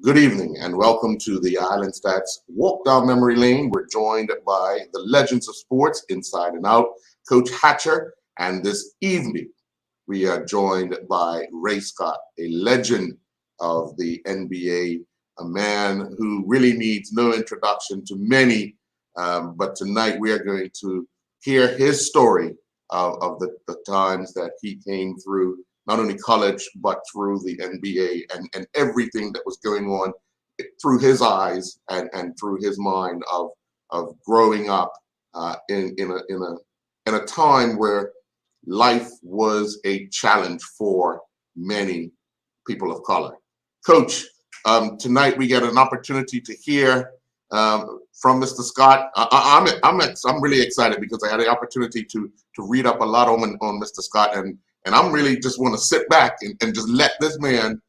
Good evening and welcome to the Island Stats Walk Down Memory Lane. We're joined by the legends of sports, inside and out, Coach Hatcher. And this evening, we are joined by Ray Scott, a legend of the NBA, a man who really needs no introduction to many. But tonight, we are going to hear his story of the times that he came through not only college, but through the NBA and everything that was going on through his eyes and through his mind of growing up in a time where life was a challenge for many people of color. Coach, tonight we get an opportunity to hear from Mr. Scott. I'm really excited because I had the opportunity to read up a lot on Mr. Scott, and I'm really just want to sit back and just let this man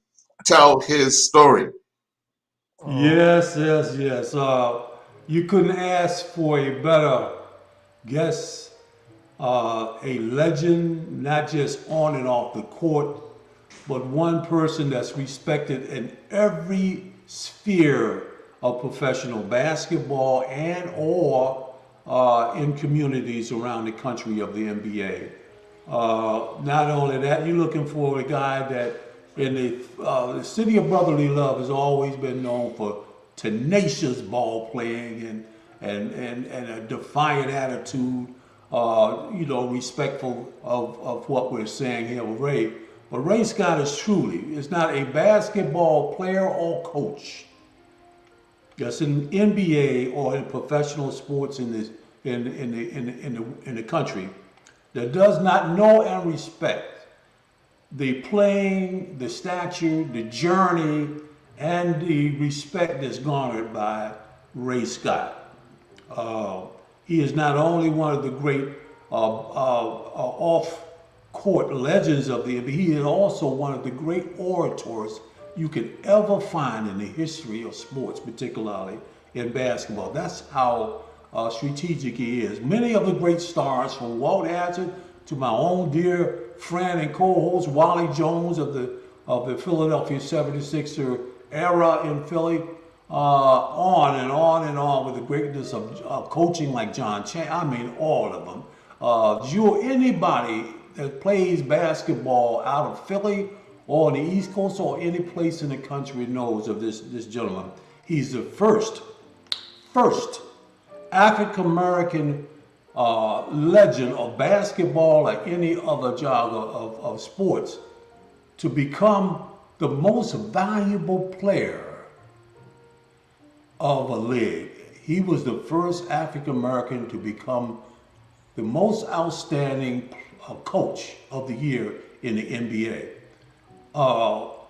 tell his story. Yes. You couldn't ask for a better guest, a legend, not just on and off the court, but one person that's respected in every sphere of professional basketball and or in communities around the country of the NBA. Not only that, you're looking for a guy that in the city of brotherly love has always been known for tenacious ball playing and a defiant attitude, respectful of what we're saying here with Ray. But Ray Scott is not a basketball player or coach that's in NBA or in professional sports in the country that does not know and respect the playing, the stature, the journey, and the respect that's garnered by Ray Scott. He is not only one of the great off-court legends of the NBA, he is also one of the great orators you could ever find in the history of sports, particularly in basketball. That's how strategic he is. Many of the great stars, from Walt Hazzard to my own dear friend and co-host Wally Jones of the Philadelphia 76er era in Philly, on and on and on with the greatness of coaching like John Chan. I mean, all of them. Anybody that plays basketball out of Philly or on the East Coast or any place in the country knows of this gentleman. He's the first African American legend of basketball, like any other jogger of sports, to become the most valuable player of a league. He was the first African American to become the most outstanding coach of the year in the NBA.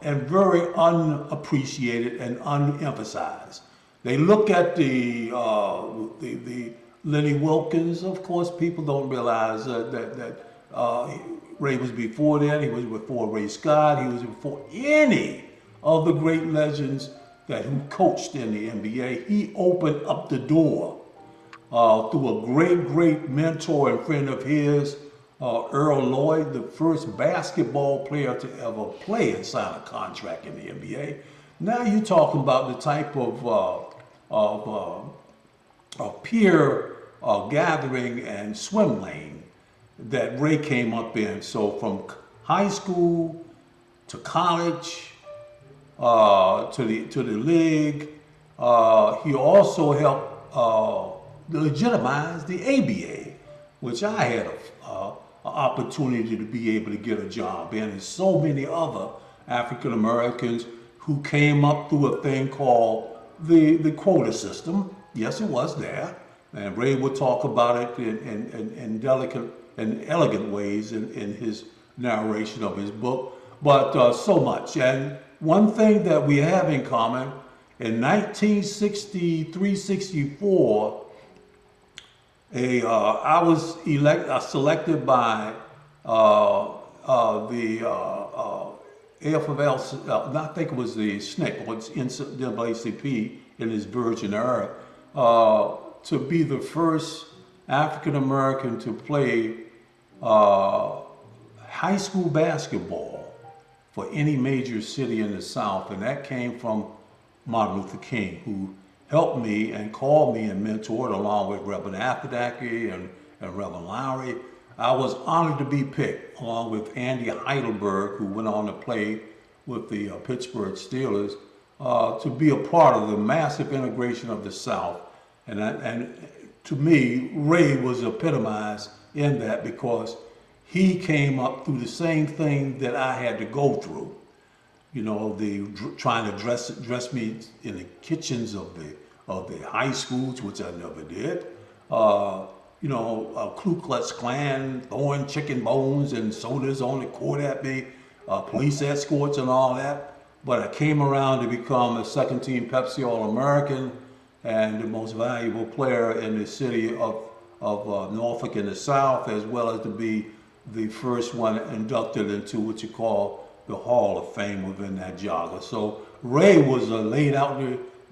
And very unappreciated and unemphasized. They look at the Lenny Wilkins. Of course, people don't realize that Ray was before that. He was before Ray Scott. He was before any of the great legends who coached in the NBA. He opened up the door through a great mentor and friend of his, Earl Lloyd, the first basketball player to ever play and sign a contract in the NBA. Now you're talking about the type of peer gathering and swim lane that Ray came up in. So from high school to college to the league, he also helped legitimize the ABA, which I had an opportunity to be able to get a job in, and so many other African Americans who came up through a thing called the quota system. Yes, it was there, and Ray would talk about it in delicate and elegant ways in his narration of his book. But so much, and one thing that we have in common, in 1963-64, I was selected by the AFL, I think it was the SNCC, or it's NAACP in its virgin era, to be the first African American to play high school basketball for any major city in the South, and that came from Martin Luther King, who helped me and called me and mentored along with Reverend Appadaki and Reverend Lowry. I was honored to be picked along with Andy Heidelberg, who went on to play with the Pittsburgh Steelers, to be a part of the massive integration of the South. And to me, Ray was epitomized in that because he came up through the same thing that I had to go through. You know, trying to dress me in the kitchens of the high schools, which I never did. You know, Ku Klux Klan throwing chicken bones and sodas on the court at me, police escorts and all that. But I came around to become a second team Pepsi All-American and the most valuable player in the city of Norfolk in the South, as well as to be the first one inducted into what you call the Hall of Fame within that jogger. So Ray was laid out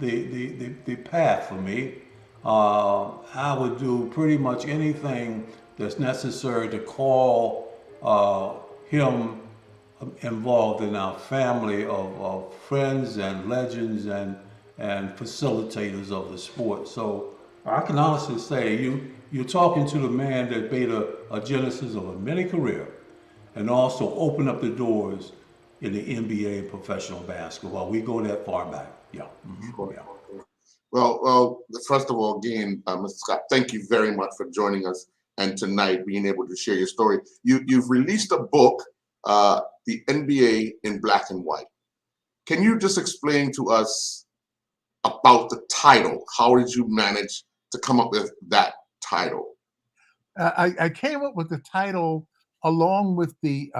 the path for me. I would do pretty much anything that's necessary to call him involved in our family of friends and legends and facilitators of the sport. So I can honestly say you're talking to the man that made a genesis of a mini career and also opened up the doors in the NBA and professional basketball. We go that far back. Yeah. Mm-hmm. Yeah. Well, first of all, again, Mr. Scott, thank you very much for joining us and tonight being able to share your story. You've released a book, The NBA in Black and White. Can you just explain to us about the title? How did you manage to come up with that title? I came up with the title along with the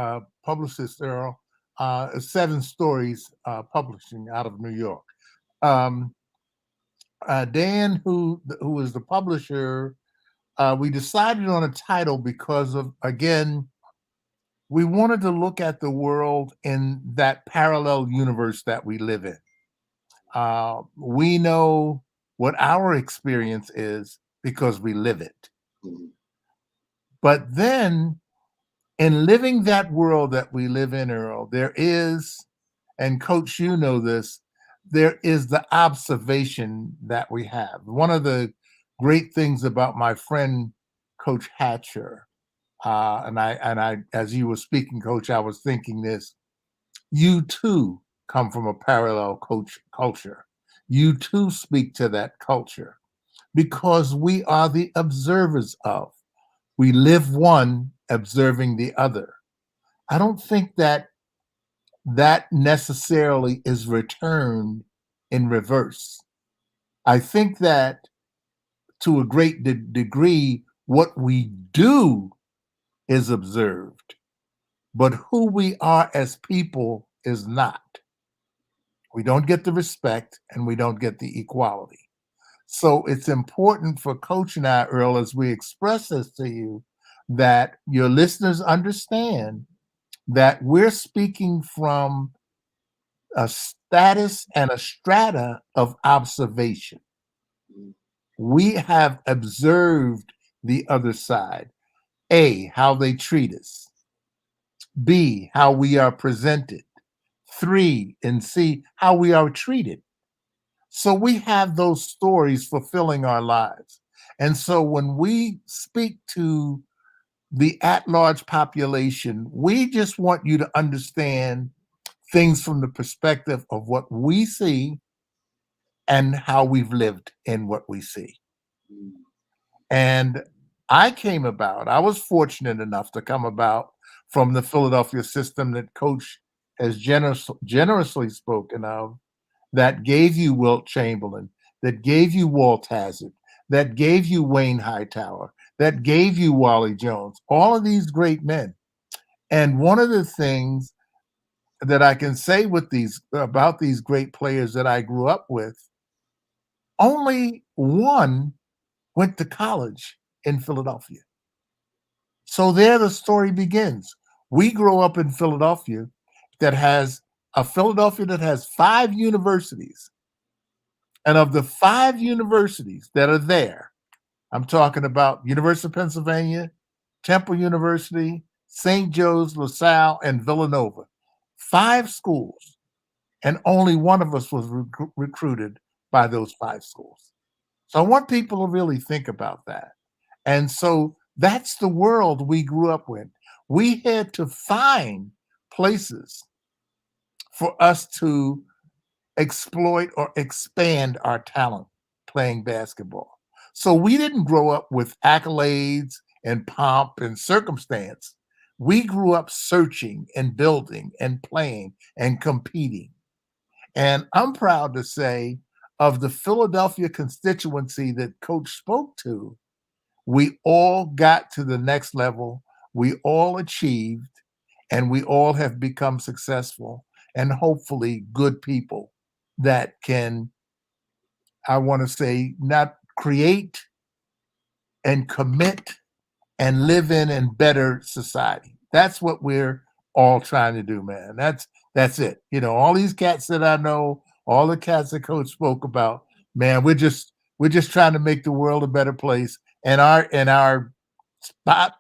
publicist Earl, 7 Stories Publishing out of New York. Dan, who was the publisher, we decided on a title because of, again, we wanted to look at the world in that parallel universe that we live in. We know what our experience is because we live it. Mm-hmm. But then in living that world that we live in, Earl, there is, and Coach, you know this, there is the observation that we have. One of the great things about my friend, Coach Hatcher, and I, as you were speaking, Coach, I was thinking this, you too come from a parallel culture. You too speak to that culture because we are the observers of. We live one observing the other. I don't think that necessarily is returned in reverse. I think that to a great degree, what we do is observed, but who we are as people is not. We don't get the respect and we don't get the equality. So it's important for Coach and I, Earl, as we express this to you, that your listeners understand that we're speaking from a status and a strata of observation. We have observed the other side. A, how they treat us. B, how we are presented. 3, and C, how we are treated. So we have those stories fulfilling our lives. And so when we speak to the at-large population, we just want you to understand things from the perspective of what we see and how we've lived in what we see. And I was fortunate enough to come about from the Philadelphia system that Coach has generously spoken of, that gave you Wilt Chamberlain, that gave you Walt Hazzard, that gave you Wayne Hightower, that gave you Wally Jones, all of these great men. And one of the things that I can say about these great players that I grew up with, only one went to college in Philadelphia. So there the story begins. We grow up in Philadelphia that has 5 universities. And of the 5 universities that are there, I'm talking about University of Pennsylvania, Temple University, St. Joe's, LaSalle, and Villanova. 5 schools. and only one of us was recruited by those 5 schools. So I want people to really think about that. And so that's the world we grew up with. We had to find places for us to exploit or expand our talent playing basketball. So we didn't grow up with accolades and pomp and circumstance. We grew up searching and building and playing and competing. And I'm proud to say, of the Philadelphia constituency that Coach spoke to, we all got to the next level. We all achieved, and we all have become successful and hopefully good people that can, I want to say, not create and commit and live in and better society. That's what we're all trying to do, man. That's it. You know, all these cats that I know, all the cats that Coach spoke about, man, we're just trying to make the world a better place. And our spot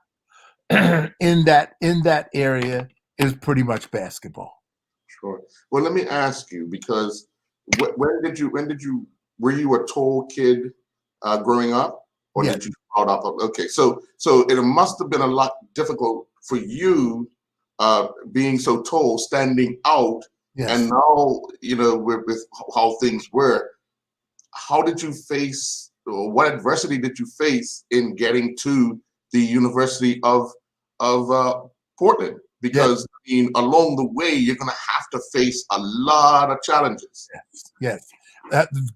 in that area is pretty much basketball. Sure. Well, let me ask you, because when did you were you a tall kid growing up, or Yeah. did you start off? Okay, so it must have been a lot difficult for you being so tall, standing out, Yes. and now with how things were. How did you face, or what adversity did you face in getting to the University of Portland? Because I mean, along the way, you're going to have to face a lot of challenges. Yes.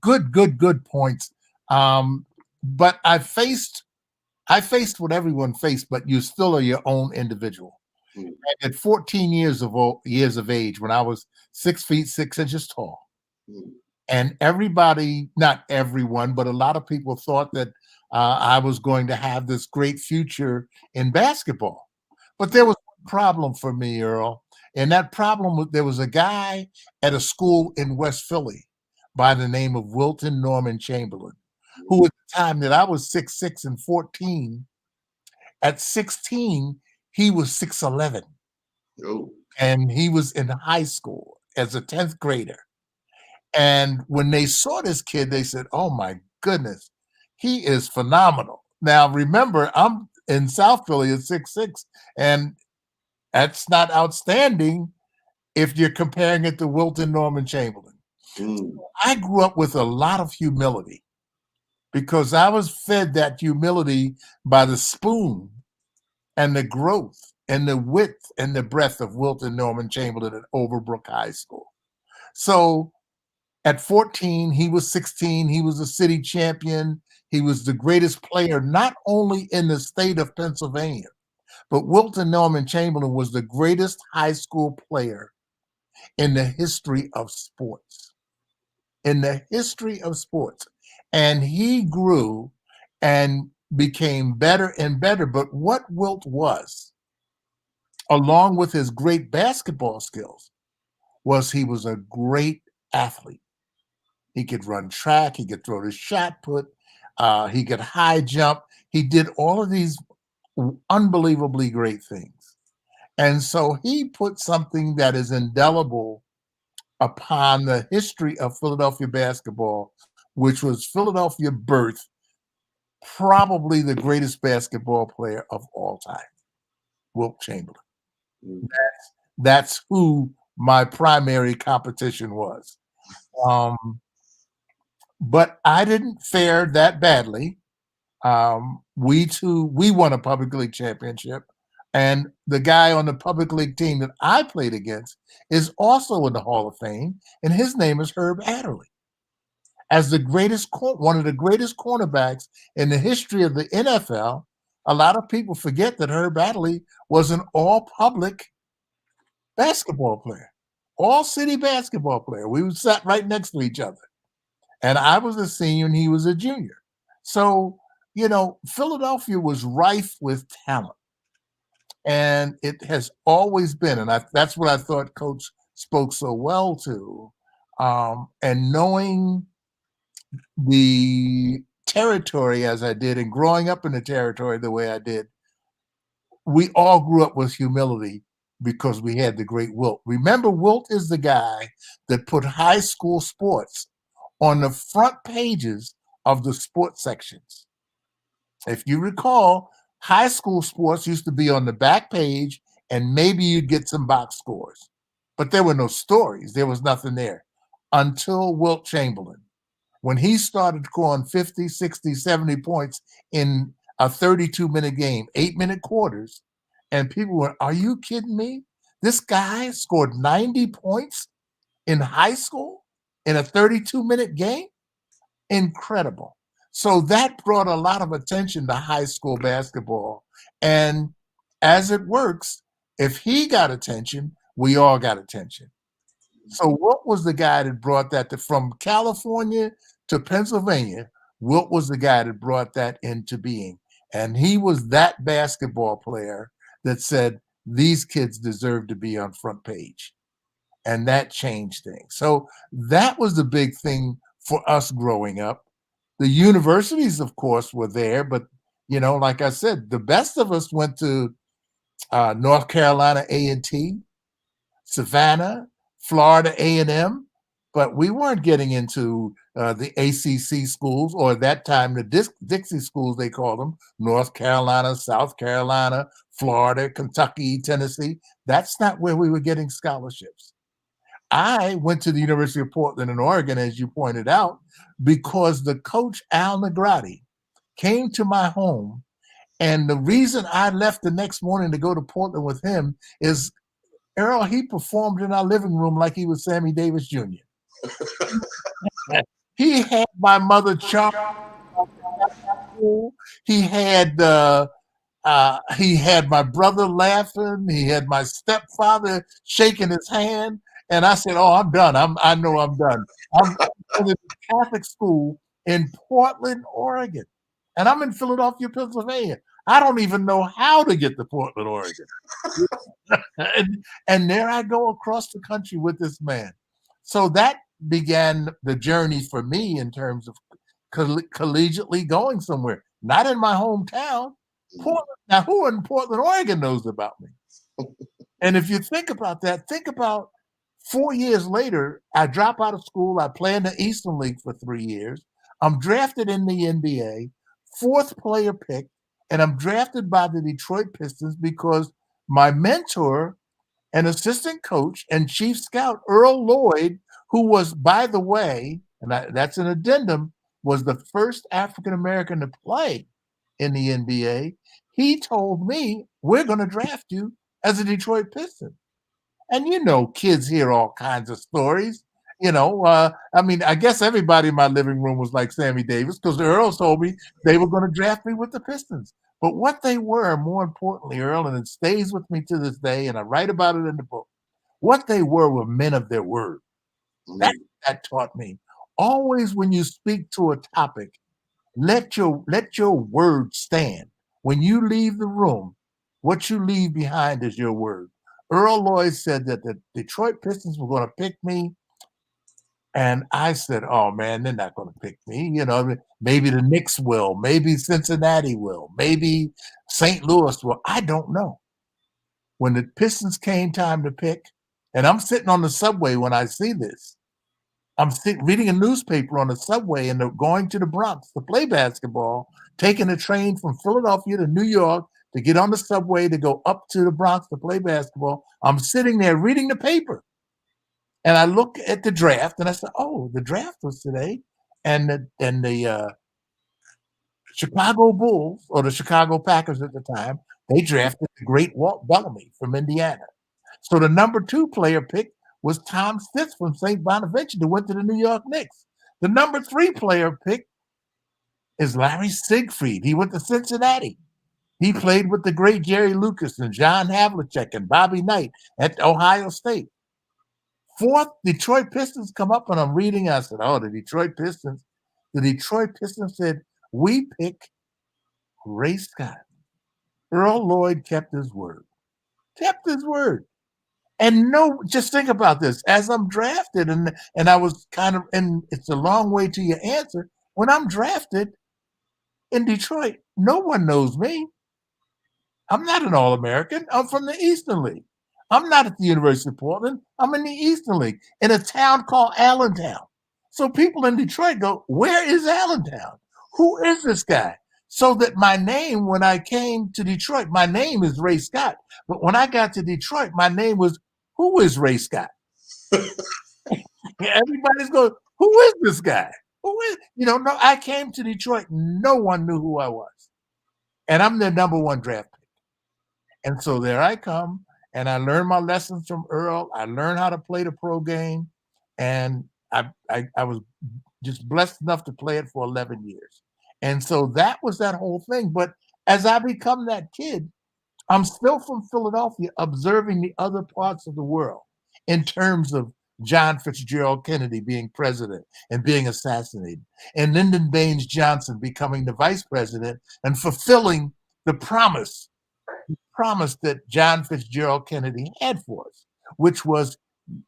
Good points. But I faced what everyone faced, but you still are your own individual. Mm. At 14 years of age, when I was 6 feet 6 inches tall, and everybody, not everyone, but a lot of people thought that I was going to have this great future in basketball. But there was one problem for me, Earl. And that problem was, there was a guy at a school in West Philly by the name of Wilton Norman Chamberlain, who at the time that I was 6'6" and 14, at 16, he was 6'11". Oh. And he was in high school as a 10th grader. And when they saw this kid, they said, "Oh my goodness, he is phenomenal." Now, remember, I'm in South Philly at 6'6", and that's not outstanding if you're comparing it to Wilton Norman Chamberlain. Mm. I grew up with a lot of humility because I was fed that humility by the spoon and the growth and the width and the breadth of Wilton Norman Chamberlain at Overbrook High School. So at 14, he was 16, he was a city champion. He was the greatest player, not only in the state of Pennsylvania, but Wilton Norman Chamberlain was the greatest high school player in the history of sports. In the history of sports. And he grew and became better and better. But what Wilt was, along with his great basketball skills, was he was a great athlete. He could run track, he could throw the shot put, he could high jump. He did all of these unbelievably great things. And so he put something that is indelible upon the history of Philadelphia basketball, which was Philadelphia birthed probably the greatest basketball player of all time, Wilt Chamberlain. Mm. That's who my primary competition was. But I didn't fare that badly. We won a public league championship, and the guy on the public league team that I played against is also in the Hall of Fame, and his name is Herb Adderley. As one of the greatest cornerbacks in the history of the NFL, a lot of people forget that Herb Adderley was an all-public basketball player, all-city basketball player. We sat right next to each other. And I was a senior and he was a junior. So, Philadelphia was rife with talent. And it has always been, and that's what I thought Coach spoke so well to. And knowing the territory as I did and growing up in the territory the way I did, we all grew up with humility because we had the great Wilt. Remember, Wilt is the guy that put high school sports on the front pages of the sports sections. If you recall, high school sports used to be on the back page, and maybe you'd get some box scores, but there were no stories. There was nothing there until Wilt Chamberlain. When he started scoring 50, 60, 70 points in a 32-minute game, 8-minute quarters, and people were, are you kidding me? This guy scored 90 points in high school in a 32-minute game? Incredible. So that brought a lot of attention to high school basketball. And as it works, if he got attention, we all got attention. So Wilt was the guy that brought that from California to Pennsylvania. Wilt was the guy that brought that into being. And he was that basketball player that said, these kids deserve to be on front page. And that changed things. So that was the big thing for us growing up. The universities, of course, were there. But, you know, like I said, the best of us went to North Carolina A&T, Savannah, Florida A&M, but we weren't getting into the ACC schools, or at that time the Dixie schools, they called them, North Carolina, South Carolina, Florida, Kentucky, Tennessee. That's not where we were getting scholarships. I went to the University of Portland in Oregon, as you pointed out, because the coach, Al Negrati, came to my home. And the reason I left the next morning to go to Portland with him is, Earl, he performed in our living room like he was Sammy Davis Jr. He had my mother charm. He had my brother laughing. He had my stepfather shaking his hand. And I said, oh, I'm done. I know I'm done. I'm in a Catholic school in Portland, Oregon. And I'm in Philadelphia, Pennsylvania. I don't even know how to get to Portland, Oregon. and there I go across the country with this man. So that began the journey for me in terms of collegiately going somewhere, not in my hometown. Portland. Now, who in Portland, Oregon knows about me? And if you think about that, think about 4 years later, I drop out of school. I play in the Eastern League for 3 years. I'm drafted in the NBA, 4th player pick, and I'm drafted by the Detroit Pistons because my mentor and assistant coach and chief scout, Earl Lloyd, who was, by the way, and that's an addendum, was the first African-American to play in the NBA. He told me, we're going to draft you as a Detroit Piston. And, you know, kids hear all kinds of stories. You know, I mean, I guess everybody in my living room was like Sammy Davis because the Earls told me they were going to draft me with the Pistons. But what they were, more importantly, Earl, and it stays with me to this day, and I write about it in the book, what they were men of their word. That taught me. Always when you speak to a topic, let your word stand. When you leave the room, what you leave behind is your word. Earl Lloyd said that the Detroit Pistons were going to pick me. And I said, oh, man, they're not going to pick me. You know, maybe the Knicks will. Maybe Cincinnati will. Maybe St. Louis will. I don't know. When the Pistons came time to pick, and I'm sitting on the subway when I see this. I'm reading a newspaper on the subway and going to the Bronx to play basketball, taking a train from Philadelphia to New York to get on the subway to go up to the Bronx to play basketball. I'm sitting there reading the paper. And I look at the draft and I said, oh, the draft was today. And the Chicago Bulls, or the Chicago Packers at the time, they drafted the great Walt Bellamy from Indiana. So the number 2 player pick was Tom Stitz from St. Bonaventure, who went to the New York Knicks. The number 3 player pick is Larry Siegfried. He went to Cincinnati. He played with the great Jerry Lucas and John Havlicek and Bobby Knight at Ohio State. 4th, Detroit Pistons come up, and I'm reading. I said, oh, the Detroit Pistons. The Detroit Pistons said, we pick Ray Scott. Earl Lloyd kept his word. And no, just think about this. As I'm drafted, and I was kind of, and it's a long way to your answer. When I'm drafted in Detroit, no one knows me. I'm not an All-American. I'm from the Eastern League. I'm not at the University of Portland. I'm in the Eastern League in a town called Allentown. So people in Detroit go, where is Allentown? Who is this guy? So that my name, when I came to Detroit, my name is Ray Scott. But when I got to Detroit, my name was, who is Ray Scott? Everybody's going, who is this guy? Who is, no, I came to Detroit. No one knew who I was. And I'm their number one draft pick. And so there I come, and I learned my lessons from Earl. I learned how to play the pro game. And I was just blessed enough to play it for 11 years. And so that was that whole thing. But as I become that kid, I'm still from Philadelphia, observing the other parts of the world in terms of John Fitzgerald Kennedy being president and being assassinated, and Lyndon Baines Johnson becoming the vice president and fulfilling the promise that John Fitzgerald Kennedy had for us, which was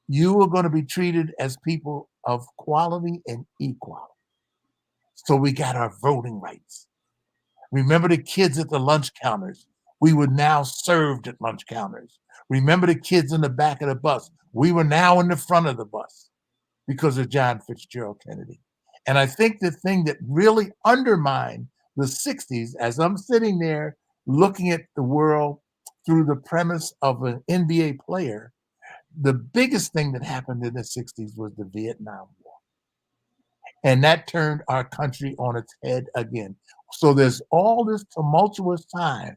you were going to be treated as people of quality and equality. So we got our voting rights. Remember the kids at the lunch counters? We were now served at lunch counters. Remember the kids in the back of the bus? We were now in the front of the bus because of John Fitzgerald Kennedy. And I think the thing that really undermined the 60s, as I'm sitting there looking at the world through the premise of an NBA player, the biggest thing that happened in the 60s was the Vietnam War. And that turned our country on its head again. So there's all this tumultuous time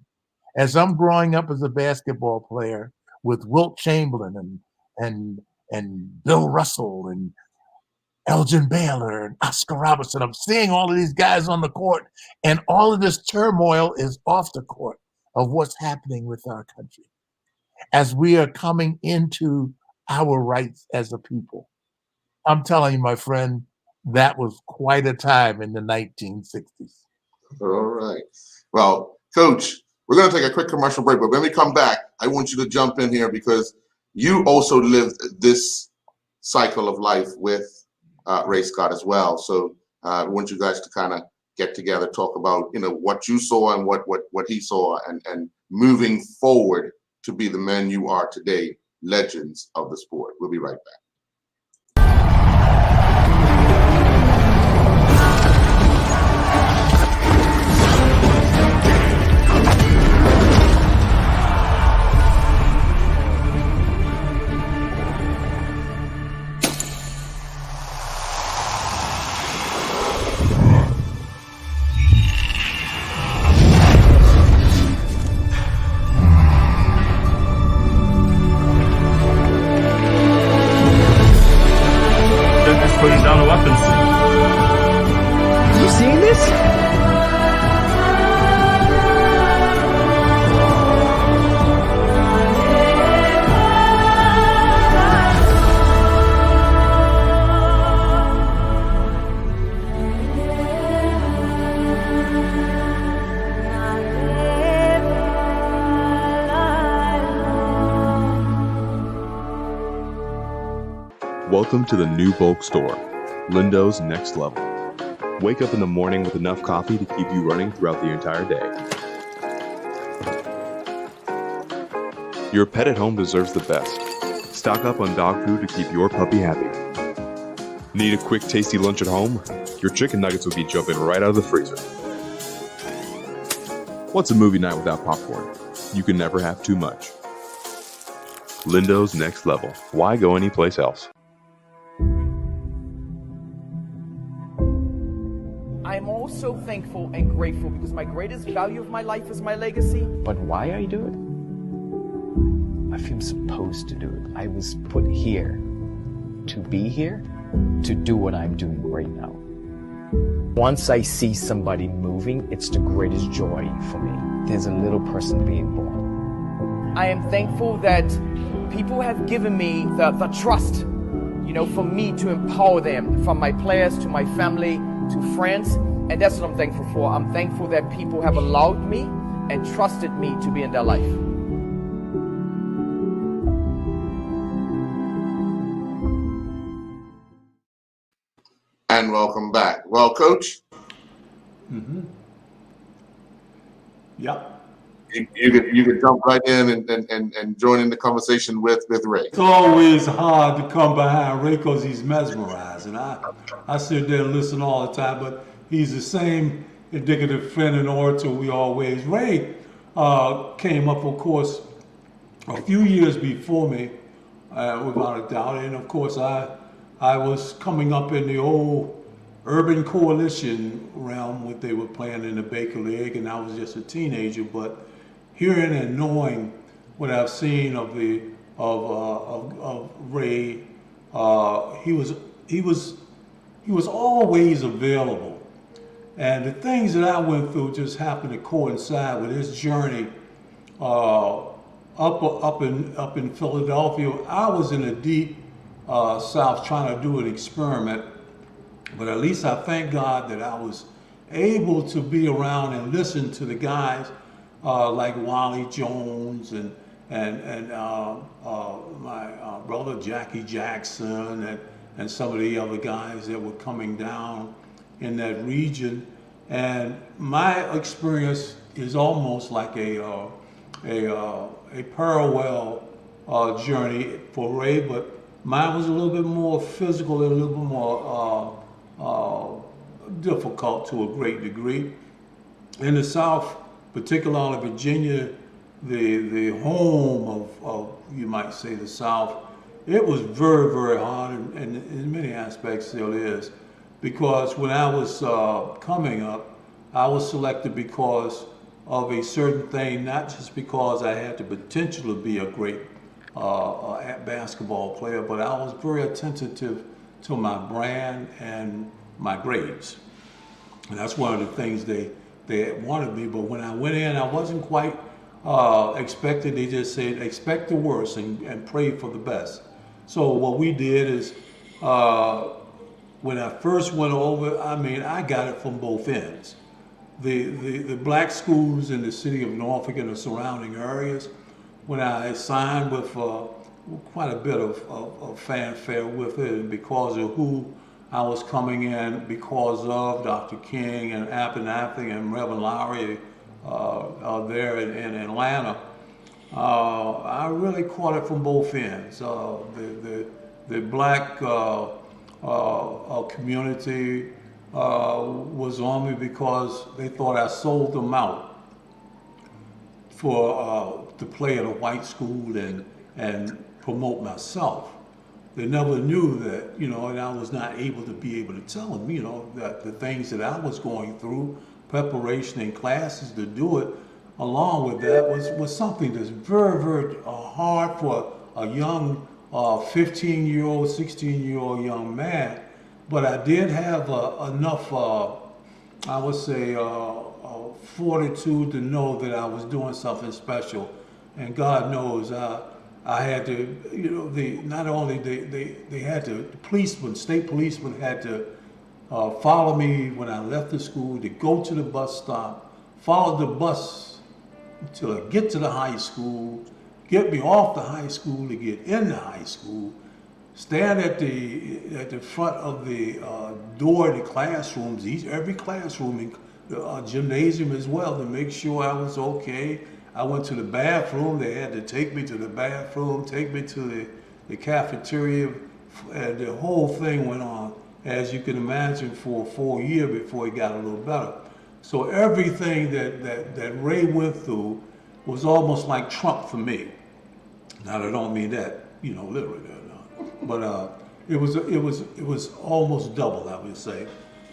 as I'm growing up as a basketball player with Wilt Chamberlain and Bill Russell and Elgin Baylor and Oscar Robertson. I'm seeing all of these guys on the court, and all of this turmoil is off the court of what's happening with our country as we are coming into our rights as a people. I'm telling you, my friend, that was quite a time in the 1960s. All right. Well, Coach, we're going to take a quick commercial break, but when we come back, I want you to jump in here because you also lived this cycle of life with Ray Scott as well. So I want you guys to kind of get together, talk about what you saw and what he saw, and moving forward to be the men you are today, legends of the sport. We'll be right back. Putting down the weapons. You seen this? Welcome to the new bulk store, Lindo's Next Level. Wake up in the morning with enough coffee to keep you running throughout the entire day. Your pet at home deserves the best. Stock up on dog food to keep your puppy happy. Need a quick, tasty lunch at home? Your chicken nuggets will be jumping right out of the freezer. What's a movie night without popcorn? You can never have too much. Lindo's Next Level. Why go anyplace else? I'm also thankful and grateful because my greatest value of my life is my legacy. But why I do it? I feel supposed to do it. I was put here to be here, to do what I'm doing right now. Once I see somebody moving, it's the greatest joy for me. There's a little person being born. I am thankful that people have given me the trust, for me to empower them, from my players to my family to friends. And that's what I'm thankful for. I'm thankful that people have allowed me and trusted me to be in their life. And welcome back. Well, Coach. Yep. you could jump right in and join in the conversation with Ray. It's always hard to come behind Ray because he's mesmerizing. I sit there and listen all the time, but he's the same indicative friend and orator we always. Ray came up, of course, a few years before me, without a doubt, and of course I was coming up in the old Urban Coalition realm, what they were playing in the Baker League, and I was just a teenager. But hearing and knowing what I've seen of Ray, he was always available, and the things that I went through just happened to coincide with his journey up in Philadelphia. I was in the deep South trying to do an experiment. But at least I thank God that I was able to be around and listen to the guys like Wally Jones and my brother Jackie Jackson and some of the other guys that were coming down in that region. And my experience is almost like a parallel journey for Ray, but mine was a little bit more physical and a little bit more difficult to a great degree. In the South, particularly Virginia, the home of you might say the South, it was very, very hard, and in many aspects still is, because when I was coming up, I was selected because of a certain thing, not just because I had the potential to be a great basketball player, but I was very attentive to my brand and my grades. And that's one of the things they wanted me. But when I went in, I wasn't quite expected. They just said, expect the worst and pray for the best. So what we did is, when I first went over, I got it from both ends. The black schools in the city of Norfolk and the surrounding areas, when I signed with quite a bit of fanfare with it, and because of who I was coming in, because of Dr. King and Abernathy and Reverend Lowry there in Atlanta, I really caught it from both ends. The black community was on me because they thought I sold them out to play at a white school and promote myself. They never knew that, and I was not able to tell them, that the things that I was going through, preparation and classes to do it, along with that was something that's very, very hard for a young 15-year-old, 16-year-old young man. But I did have enough, I would say, fortitude to know that I was doing something special. And God knows I had to, not only they had to, state policemen had to follow me when I left the school, to go to the bus stop, follow the bus until I get to the high school, get me off the high school to get into high school, stand at the front of the door of the classrooms, every classroom, gymnasium as well, to make sure I was okay. I went to the bathroom. They had to take me to the bathroom, take me to the cafeteria, and the whole thing went on, as you can imagine, for a full year before it got a little better. So everything that Ray went through was almost like Trump for me. Now I don't mean that, literally, but it was almost double, I would say.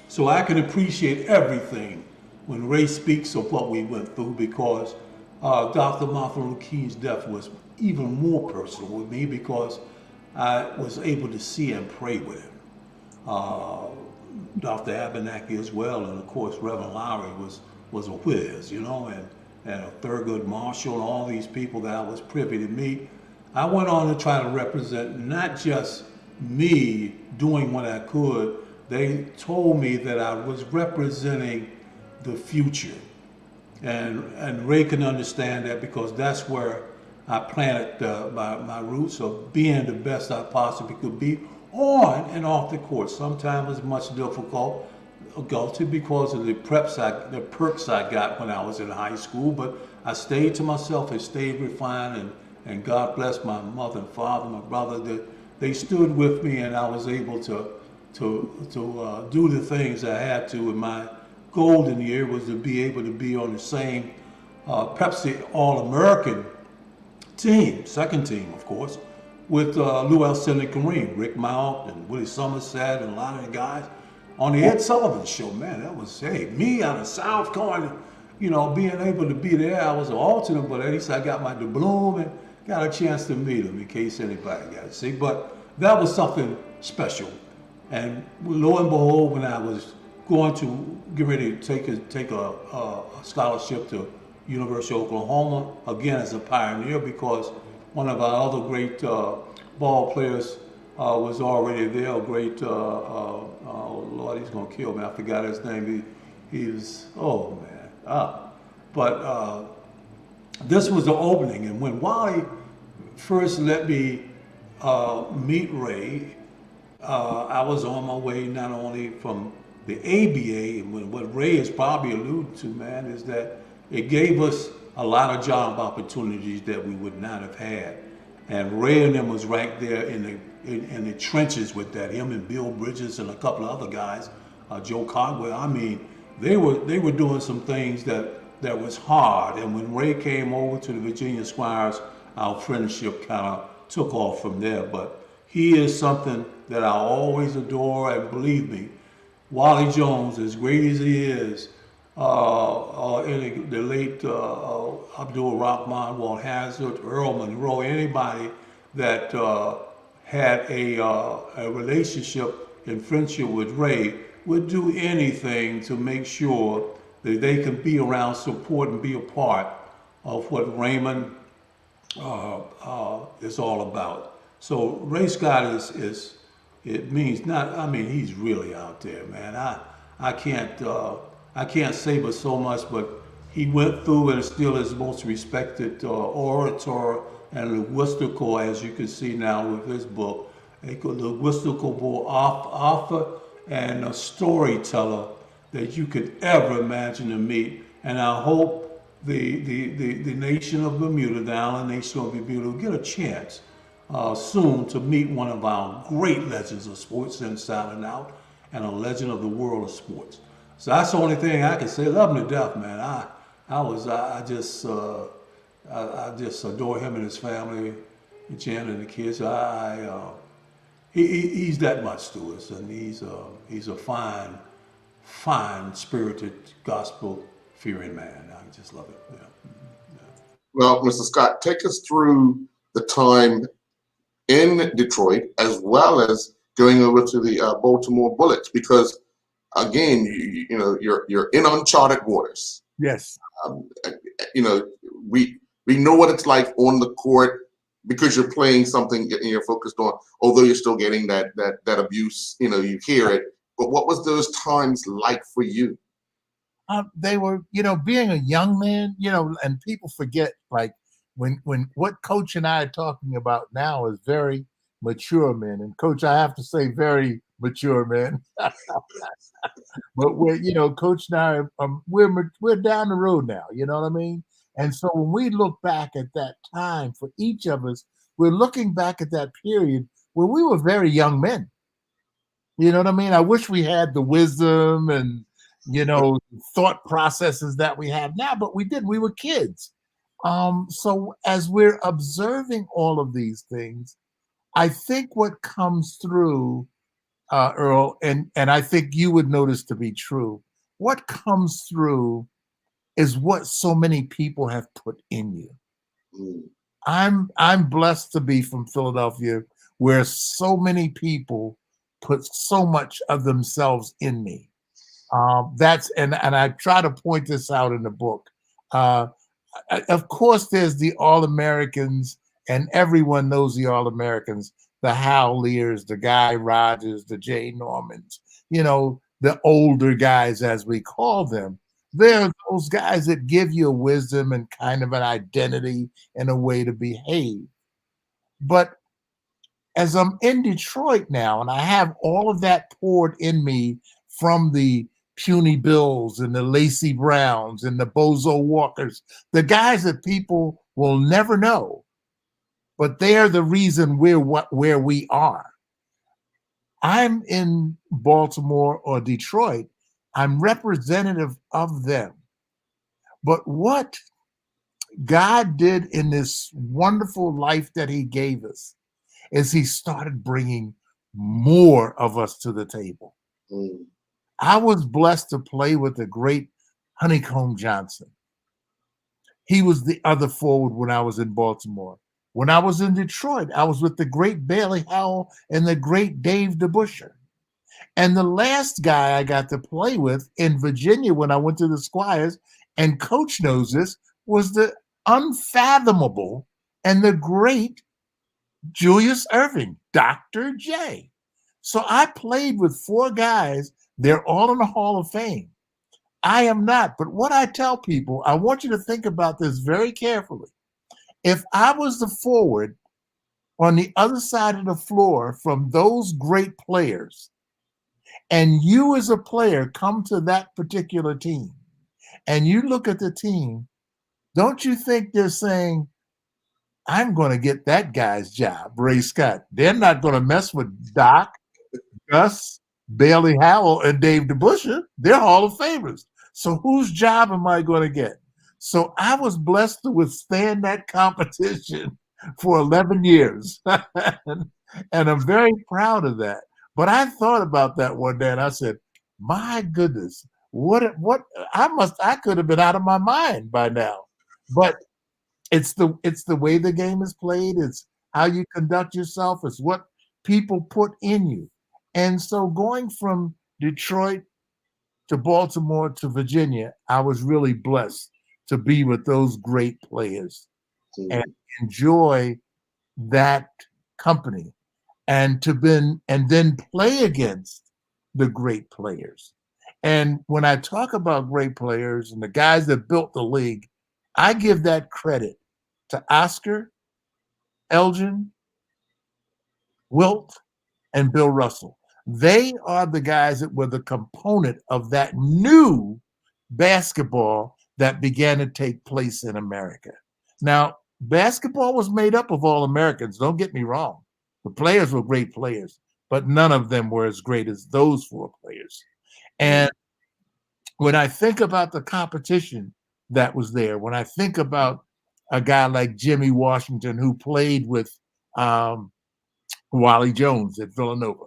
So I can appreciate everything when Ray speaks of what we went through, because Dr. Martin Luther King's death was even more personal with me, because I was able to see and pray with him. Dr. Abernathy as well, and of course Reverend Lowry was a whiz, and Thurgood Marshall and all these people that I was privy to meet. I went on to try to represent not just me doing what I could. They told me that I was representing the future. And Ray can understand that, because that's where I planted my roots of being the best I possibly could be on and off the court. Sometimes it's much difficult, guilty because of the perks I got when I was in high school, but I stayed to myself and stayed refined, and God bless my mother and father, my brother, that they stood with me, and I was able to do the things I had to. And my golden year was to be able to be on the same Pepsi All-American team, second team, of course, with Lou Alcindor and Kareem, Rick Mount and Willie Somerset and a lot of the guys on the Ed Sullivan Show. Man, that was, hey, me out of South Carolina, being able to be there. I was an alternate, but at least I got my doubloon and got a chance to meet him in case anybody got to see. But that was something special. And lo and behold, when I was going to get ready to take a scholarship to University of Oklahoma, again as a pioneer, because one of our other great ball players was already there, a great, oh Lord, he's gonna kill me, I forgot his name. He was, oh man. But this was the opening, and when Wally first let me meet Ray, I was on my way not only from the ABA, and what Ray is probably alluding to, man, is that it gave us a lot of job opportunities that we would not have had. And Ray and them was right there in the trenches with that. Him and Bill Bridges and a couple of other guys, Joe Cogwell. I mean, they were doing some things that was hard. And when Ray came over to the Virginia Squires, our friendship kind of took off from there. But he is something that I always adore, and believe me, Wally Jones, as great as he is, the late Abdul Rahman, Walt Hazard, Earl Monroe, anybody that had a relationship and friendship with Ray would do anything to make sure that they can be around, support, and be a part of what Raymond is all about. So Ray Scott is it means not, I mean, he's really out there, man. I can't say but so much, but he went through and still is most respected orator and linguistical, as you can see now with his book, a linguistical author and a storyteller that you could ever imagine to meet. And I hope the nation of Bermuda, the island nation of Bermuda, will get a chance soon to meet one of our great legends of sports inside and out, and a legend of the world of sports. So that's the only thing I can say. Love him to death, man. I just adore him and his family, Jen and the kids. He's that much to us, and he's a fine spirited, gospel fearing man. I just love it. Yeah. Well, Mr. Scott, take us through the time in Detroit as well as going over to the Baltimore Bullets, because again, you're in uncharted waters. Yes. We know what it's like on the court because you're playing something and you're focused on. Although you're still getting that abuse, you hear it. But what was those times like for you? They were, being a young man, and people forget, like when what Coach and I are talking about now is very mature men, and Coach, I have to say, very mature men. But Coach and I, we're down the road now. You know what I mean? And so when we look back at that time, for each of us, we're looking back at that period where we were very young men. You know what I mean? I wish we had the wisdom and thought processes that we have now, but we didn't. We were kids. So as we're observing all of these things, I think what comes through, Earl, and I think you would notice to be true, what comes through is what so many people have put in you. I'm blessed to be from Philadelphia, where so many people put so much of themselves in me. And I try to point this out in the book. Of course, there's the All-Americans, and everyone knows the All-Americans, the Hal Lears, the Guy Rogers, the Jay Normans, the older guys, as we call them. They're those guys that give you a wisdom and kind of an identity and a way to behave. But as I'm in Detroit now, and I have all of that poured in me from the Puny Bills and the Lacey Browns and the Bozo Walkers, the guys that people will never know, but they're the reason where we are. I'm in Baltimore or Detroit. I'm representative of them. But what God did in this wonderful life that he gave us is he started bringing more of us to the table. Mm. I was blessed to play with the great Honeycomb Johnson. He was the other forward when I was in Baltimore. When I was in Detroit, I was with the great Bailey Howell and the great Dave DeBusschere. And the last guy I got to play with in Virginia when I went to the Squires, and Coach knows this, was the unfathomable and the great Julius Erving, Dr. J. So I played with 4 guys. They're all in the Hall of Fame. I am not. But what I tell people, I want you to think about this very carefully. If I was the forward on the other side of the floor from those great players, and you as a player come to that particular team, and you look at the team, don't you think they're saying, I'm going to get that guy's job, Ray Scott. They're not going to mess with Doc, Gus, Bailey Howell, and Dave DeBusschere. They're Hall of Famers. So whose job am I going to get? So I was blessed to withstand that competition for 11 years. And I'm very proud of that. But I thought about that one day and I said, my goodness, what I could have been out of my mind by now. But it's the way the game is played. It's how you conduct yourself. It's what people put in you. And so going from Detroit to Baltimore to Virginia, I was really blessed to be with those great players and enjoy that company and then play against the great players. And when I talk about great players and the guys that built the league, I give that credit to Oscar, Elgin, Wilt, and Bill Russell. They are the guys that were the component of that new basketball that began to take place in America. Now, basketball was made up of all Americans. Don't get me wrong. The players were great players, but none of them were as great as those 4 players. And when I think about the competition that was there, when I think about a guy like Jimmy Washington who played with Wally Jones at Villanova,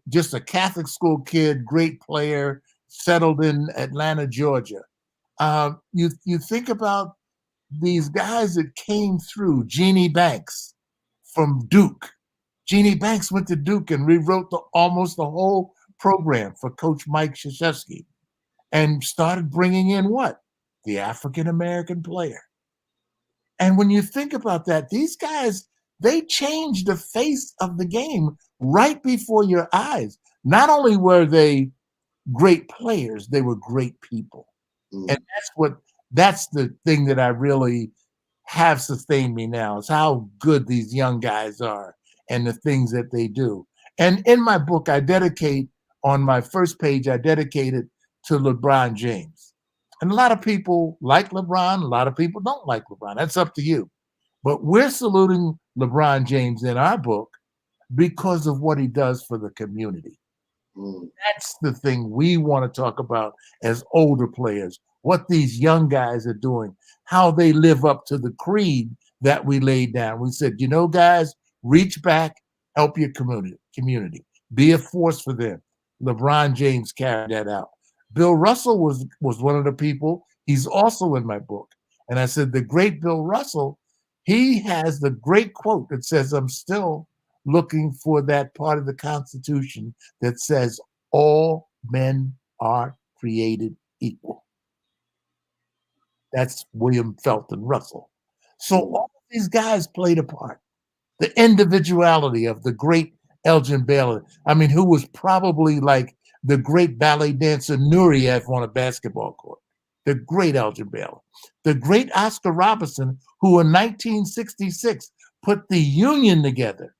just a Catholic school kid, great player, settled in Atlanta, Georgia. You think about these guys that came through. Jeannie Banks from Duke. Jeannie Banks went to Duke and rewrote almost the whole program for Coach Mike Krzyzewski and started bringing in what? The African-American player. And when you think about that, these guys, they changed the face of the game right before your eyes. Not only were they great players, they were great people. And that's the thing that I really have sustained me now, is how good these young guys are and the things that they do. And in my book, on my first page, I dedicate it to LeBron James. And a lot of people like LeBron, a lot of people don't like LeBron. That's up to you. But we're saluting LeBron James in our book because of what he does for the community. That's the thing we want to talk about as older players, what these young guys are doing, how they live up to the creed that we laid down. We said, guys, reach back, help your community, be a force for them. LeBron James carried that out. Bill Russell was one of the people. He's also in my book. And I said, the great Bill Russell, he has the great quote that says, I'm still looking for that part of the Constitution that says all men are created equal. That's William Felton Russell. So all of these guys played a part. The individuality of the great Elgin Baylor, who was probably like the great ballet dancer Nureyev on a basketball court. The great Elgin Baylor. The great Oscar Robertson, who in 1966 put the Union together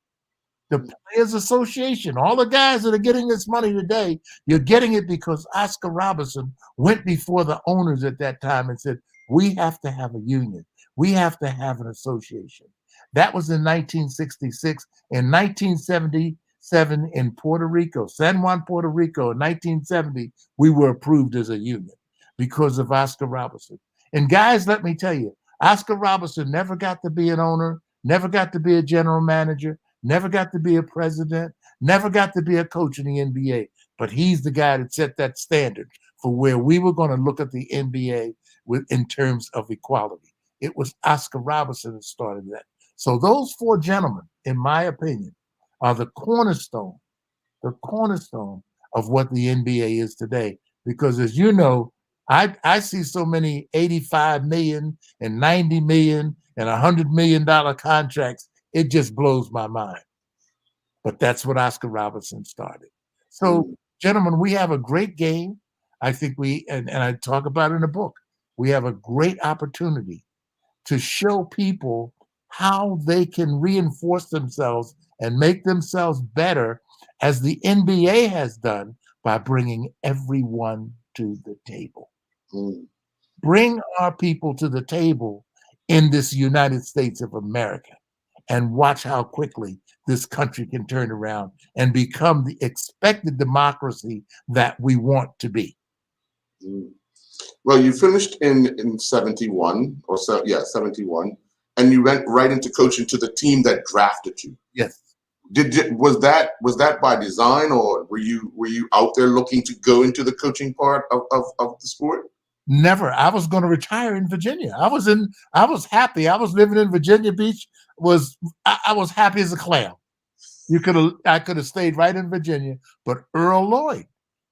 The Players Association, all the guys that are getting this money today, you're getting it because Oscar Robertson went before the owners at that time and said, we have to have a union. We have to have an association. That was in 1966. In 1977 in Puerto Rico, San Juan, Puerto Rico, in 1970, we were approved as a union because of Oscar Robertson. And guys, let me tell you, Oscar Robertson never got to be an owner, never got to be a general manager, never got to be a president, never got to be a coach in the NBA, but he's the guy that set that standard for where we were going to look at the NBA in terms of equality. It was Oscar Robertson that started that. So those four gentlemen, in my opinion, are the cornerstone of what the NBA is today. Because as you know, I see so many 85 million and 90 million and $100 million contracts. It just blows my mind. But that's what Oscar Robertson started. So, gentlemen, we have a great game. I think and I talk about it in the book, we have a great opportunity to show people how they can reinforce themselves and make themselves better, as the NBA has done by bringing everyone to the table. Bring our people to the table in this United States of America and watch how quickly this country can turn around and become the expected democracy that we want to be. Well, you finished in 71 or so, 71, and you went right into coaching to the team that drafted you. Yes. Was that by design, or were you out there looking to go into the coaching part of the sport? Never. I was going to retire in Virginia. I was happy. I was living in Virginia Beach. I was happy as a clam. I could have stayed right in Virginia, but Earl Lloyd,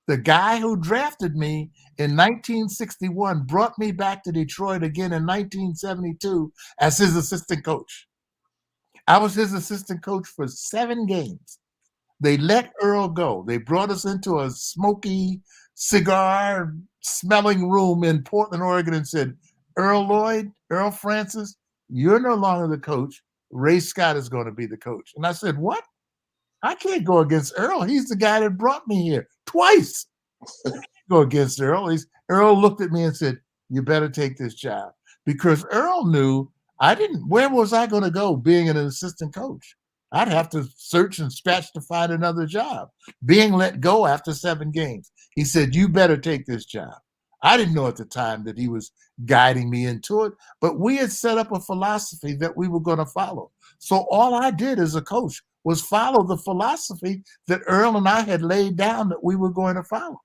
the guy who drafted me in 1961, brought me back to Detroit again in 1972 as his assistant coach. I was his assistant coach for 7 games. They let Earl go. They brought us into a smoky, cigar-smelling room in Portland, Oregon, and said, Earl Francis, you're no longer the coach. Ray Scott is going to be the coach. And I said, what? I can't go against Earl. He's the guy that brought me here twice. I can't go against Earl. Earl looked at me and said, you better take this job. Because Earl knew where was I going to go being an assistant coach? I'd have to search and scratch to find another job. Being let go after 7 games. He said, you better take this job. I didn't know at the time that he was guiding me into it, but we had set up a philosophy that we were going to follow. So all I did as a coach was follow the philosophy that Earl and I had laid down that we were going to follow.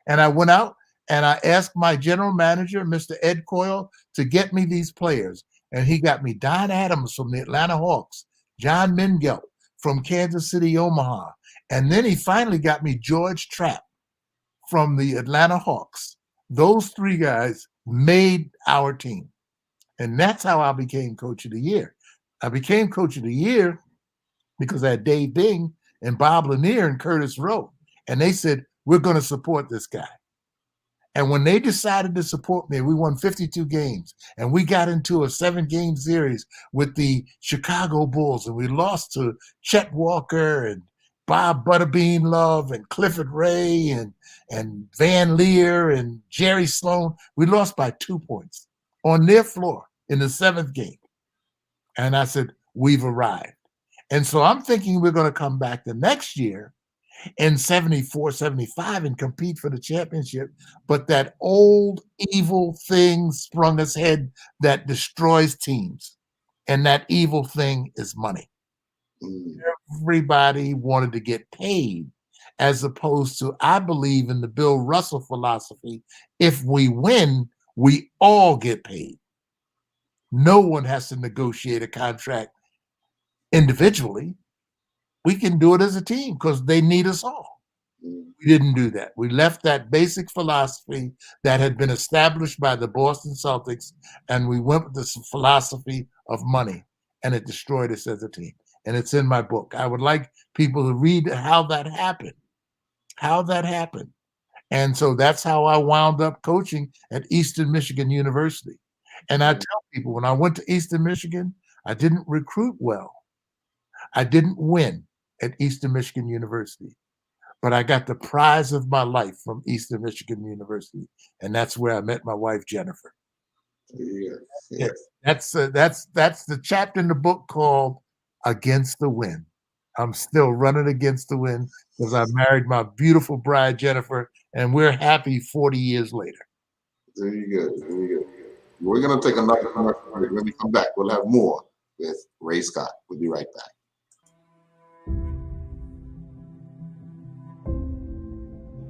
And I went out and I asked my general manager, Mr. Ed Coyle, to get me these players. And he got me Don Adams from the Atlanta Hawks, John Mingelt from Kansas City, Omaha. And then he finally got me George Trapp from the Atlanta Hawks. Those 3 guys made our team. And that's how I became coach of the year. I became coach of the year because I had Dave Bing and Bob Lanier and Curtis Rowe. And they said, we're going to support this guy. And when they decided to support me, we won 52 games. And we got into a 7-game series with the Chicago Bulls. And we lost to Chet Walker and Bob Butterbean Love and Clifford Ray and Van Leer and Jerry Sloan. We lost by 2 points on their floor in the 7th game. And I said, we've arrived. And so I'm thinking we're going to come back the next year in 74, 75 and compete for the championship. But that old evil thing sprung its head that destroys teams. And that evil thing is money. Everybody wanted to get paid, as opposed to, I believe in the Bill Russell philosophy. If we win, we all get paid. No one has to negotiate a contract individually. We can do it as a team because they need us all. We didn't do that. We left that basic philosophy that had been established by the Boston Celtics, and we went with this philosophy of money, and it destroyed us as a team. And it's in my book. I would like people to read how that happened. And so that's how I wound up coaching at Eastern Michigan University. And I tell people, when I went to Eastern Michigan, I didn't recruit well. I didn't win. at Eastern Michigan University, but I got the prize of my life from Eastern Michigan University, and that's where I met my wife Jennifer. Yeah. Yeah, that's the chapter in the book called "Against the Wind." I'm still running against the wind because I married my beautiful bride Jennifer, and we're happy 40 years later. Very good. Very good. We're going to take another commercial break. When we come back, we'll have more with Ray Scott. We'll be right back.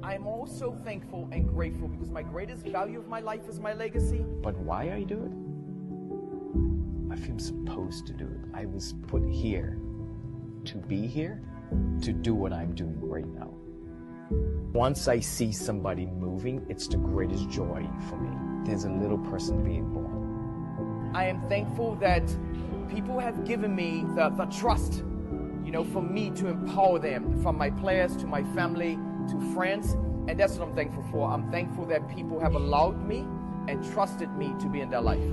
I'm also thankful and grateful because my greatest value of my life is my legacy. But why I do it? I feel supposed to do it. I was put here to be here, to do what I'm doing right now. Once I see somebody moving, it's the greatest joy for me. There's a little person being born. I am thankful that people have given me the trust, for me to empower them, from my players to my family to friends. And that's what I'm thankful for. I'm thankful that people have allowed me and trusted me to be in their life.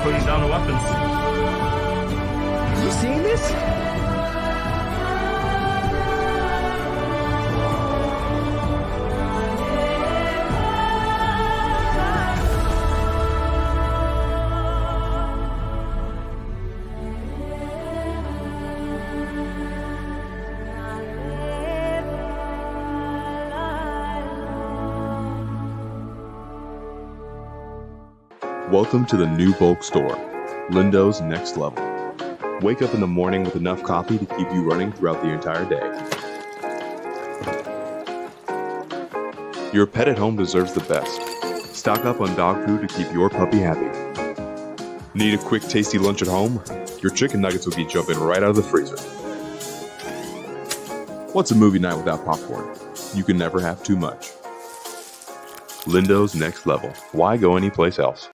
Putting down the weapons. You seeing this? Welcome to the new bulk store, Lindo's Next Level. Wake up in the morning with enough coffee to keep you running throughout the entire day. Your pet at home deserves the best. Stock up on dog food to keep your puppy happy. Need a quick, tasty lunch at home? Your chicken nuggets will be jumping right out of the freezer. What's a movie night without popcorn? You can never have too much. Lindo's Next Level. Why go anyplace else?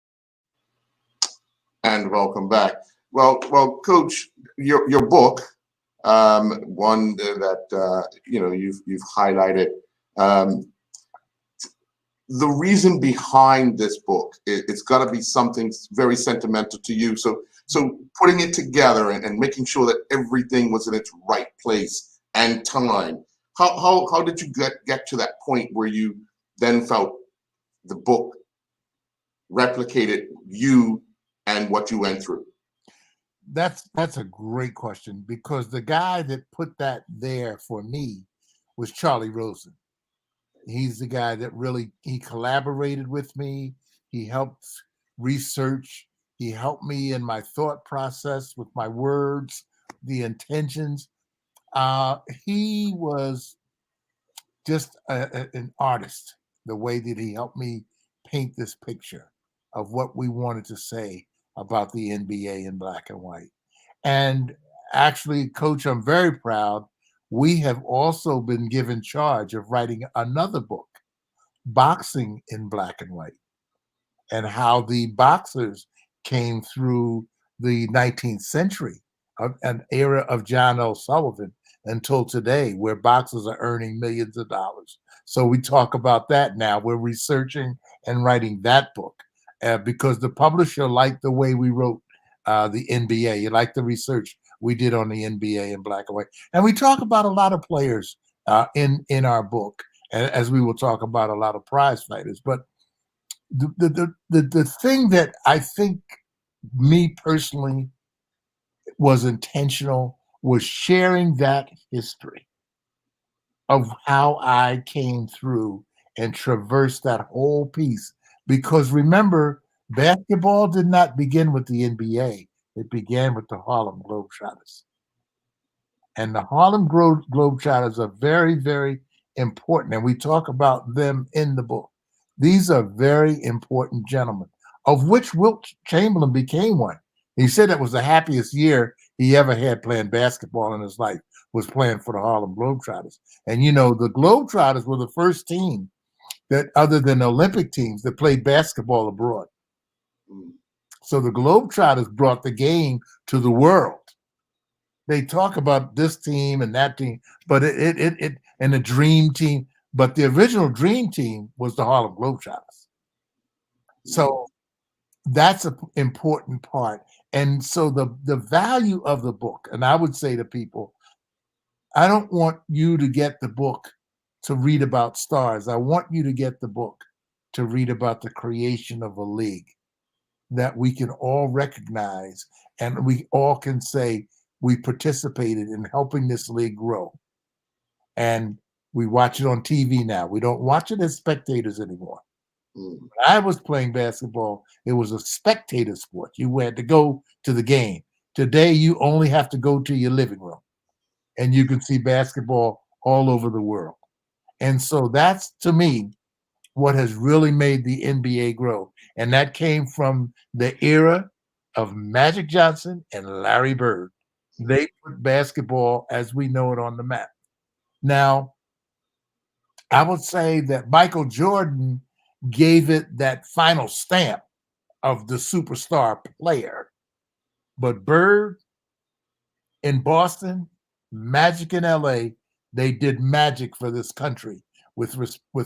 And welcome back. Well, Coach, your book, one that you've highlighted. The reason behind this book, it's got to be something very sentimental to you. So putting it together and making sure that everything was in its right place and time. How did you get to that point where you then felt the book replicated you and what you went through? That's a great question, because the guy that put that there for me was Charlie Rosen. He's the guy that he collaborated with me. He helped research. He helped me in my thought process with my words, the intentions. He was just an artist, the way that he helped me paint this picture of what we wanted to say about the NBA in black and white. And actually, Coach, I'm very proud. We have also been given charge of writing another book, Boxing in Black and White, and how the boxers came through the 19th century, an era of John L. Sullivan, until today, where boxers are earning millions of dollars. So we talk about that now. We're researching and writing that book. Because the publisher liked the way we wrote the NBA. You liked the research we did on the NBA in black and white. And we talk about a lot of players in our book, as we will talk about a lot of prize fighters. But the thing that I think me personally was intentional was sharing that history of how I came through and traversed that whole piece. Because remember, basketball did not begin with the NBA. It began with the Harlem Globetrotters. And the Harlem Globetrotters are very, very important. And we talk about them in the book. These are very important gentlemen. of which Wilt Chamberlain became one. He said it was the happiest year he ever had playing basketball in his life, was playing for the Harlem Globetrotters. And you know, the Globetrotters were the first team that, other than the Olympic teams, that played basketball abroad. So the Globetrotters brought the game to the world. They talk about this team and that team, but it and the dream team, but the original dream team was the Harlem Globetrotters. So that's an important part. And so the value of the book, and I would say to people, I don't want you to get the book to read about stars. I want you to get the book to read about the creation of a league that we can all recognize, and we all can say we participated in helping this league grow. And we watch it on TV now. We don't watch it as spectators anymore. When I was playing basketball, it was a spectator sport. You had to go to the game. Today, you only have to go to your living room, and you can see basketball all over the world. And so that's, to me, what has really made the NBA grow. And that came from the era of Magic Johnson and Larry Bird. They put basketball as we know it on the map. Now, I would say that Michael Jordan gave it that final stamp of the superstar player. But Bird in Boston, Magic in LA, they did magic for this country with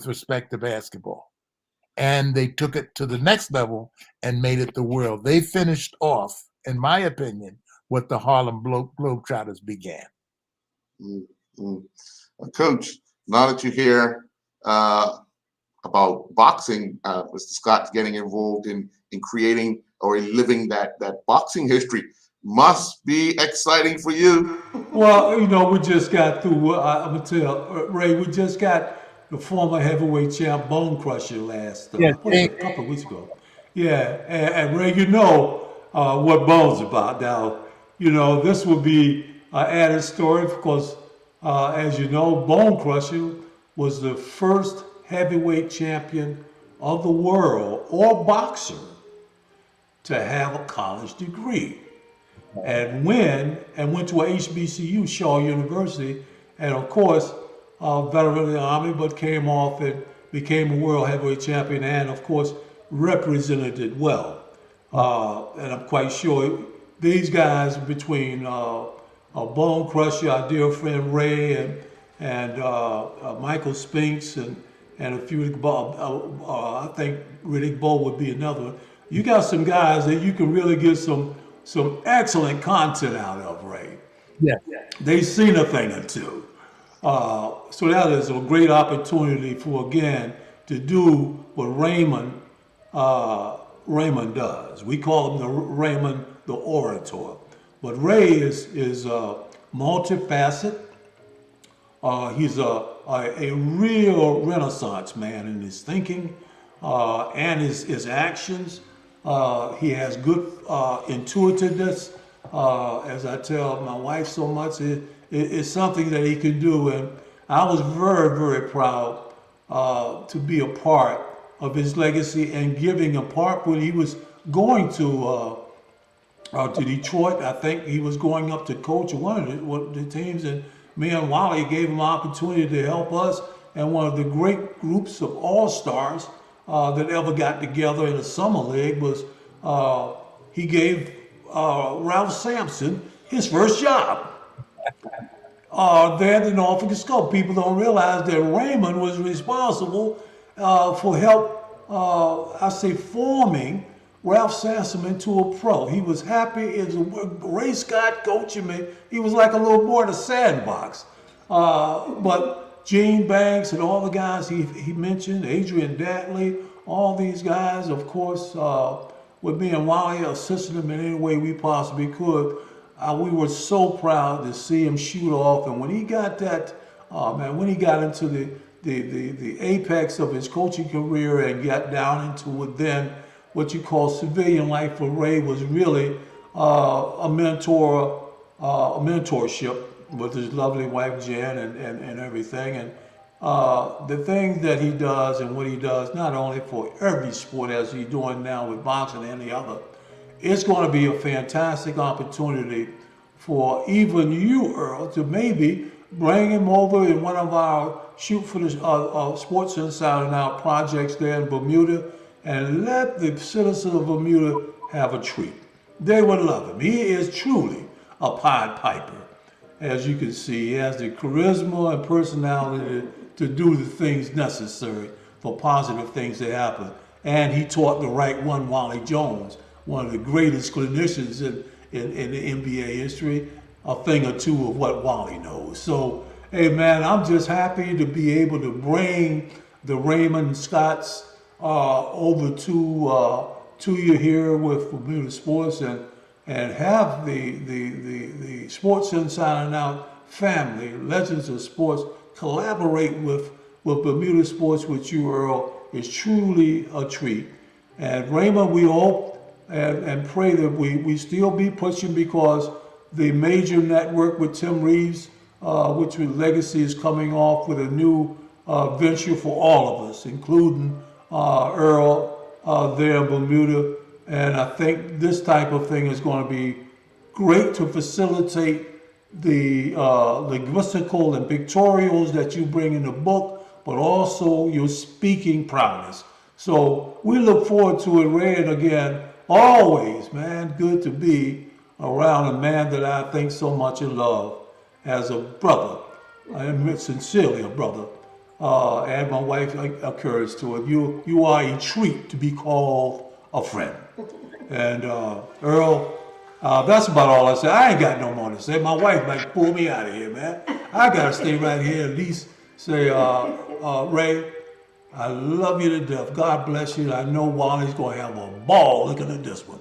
respect to basketball. And they took it to the next level and made it the world. They finished off, in my opinion, what the Harlem Globetrotters began. Coach, now that you hear about boxing, Mr. Scott's getting involved in creating or living that boxing history, must be exciting for you. Well, you know, we just got through, I'm going to tell Ray, we just got the former heavyweight champ Bone Crusher a couple of weeks ago. Yeah, and Ray, you know what Bone's about. Now, you know, this will be an added story because, as you know, Bone Crusher was the first heavyweight champion of the world or boxer to have a college degree. And went to a HBCU, Shaw University, and of course, veteran of the Army, but came off and became a world heavyweight champion, and of course, represented it well. And I'm quite sure these guys, between Bone Crusher, our dear friend Ray, and Michael Spinks, and a few, I think Riddick Bowe would be another one. You got some guys that you can really get some excellent content out of, Ray. Yeah. They've seen a thing or two. So that is a great opportunity for, again, to do what Raymond does. We call him Raymond the Orator. But Ray is multifaceted. He's a real Renaissance man in his thinking and his actions. He has good intuitiveness. As I tell my wife so much, it's something that he can do. And I was very, very proud to be a part of his legacy and giving a part when he was going to Detroit. I think he was going up to coach one of the teams, and me and Wally gave him an opportunity to help us. And one of the great groups of all-stars that ever got together in a summer league was he gave Ralph Sampson his first job there at the Norfolk Scope. People don't realize that Raymond was responsible for forming Ralph Sampson into a pro. He was happy. As Ray Scott coaching me, he was like a little boy in a sandbox. But Gene Banks and all the guys he mentioned, Adrian Datley, all these guys, of course, with me and Wally assisting him in any way we possibly could. We were so proud to see him shoot off. And when he got when he got into the apex of his coaching career and got down into it, then what you call civilian life for Ray was really a mentorship with his lovely wife Jan and everything. the things that he does and what he does, not only for every sport as he's doing now with boxing and any other, it's going to be a fantastic opportunity for even you, Earl, to maybe bring him over in one of our Shoot for the Sports Inside and Out projects there in Bermuda, and let the citizens of Bermuda have a treat. They would love him. He is truly a Pied Piper. As you can see, he has the charisma and personality to do the things necessary for positive things to happen. And he taught the right one, Wally Jones, one of the greatest clinicians in the NBA history, a thing or two of what Wally knows. So, hey man, I'm just happy to be able to bring the Raymond Scotts over to you here with Bermuda Sports and have the Sports Inside and Out family, Legends of Sports, collaborate with Bermuda Sports with you, Earl, is truly a treat. And Raymond, we hope and pray that we still be pushing, because the major network with Tim Reeves, which with Legacy, is coming off with a new venture for all of us, including Earl there in Bermuda. And I think this type of thing is going to be great to facilitate the linguistical and pictorials that you bring in the book, but also your speaking prowess. So we look forward to it, Ray. And again, always, man, good to be around a man that I think so much and love as a brother. I am sincerely a brother. And my wife occurs to it. You are a treat to be called a friend. And Earl, that's about all I say. I ain't got no more to say. My wife might pull me out of here, man. I gotta stay right here, at least say, Ray, I love you to death. God bless you. I know Wally's gonna have a ball looking at this one.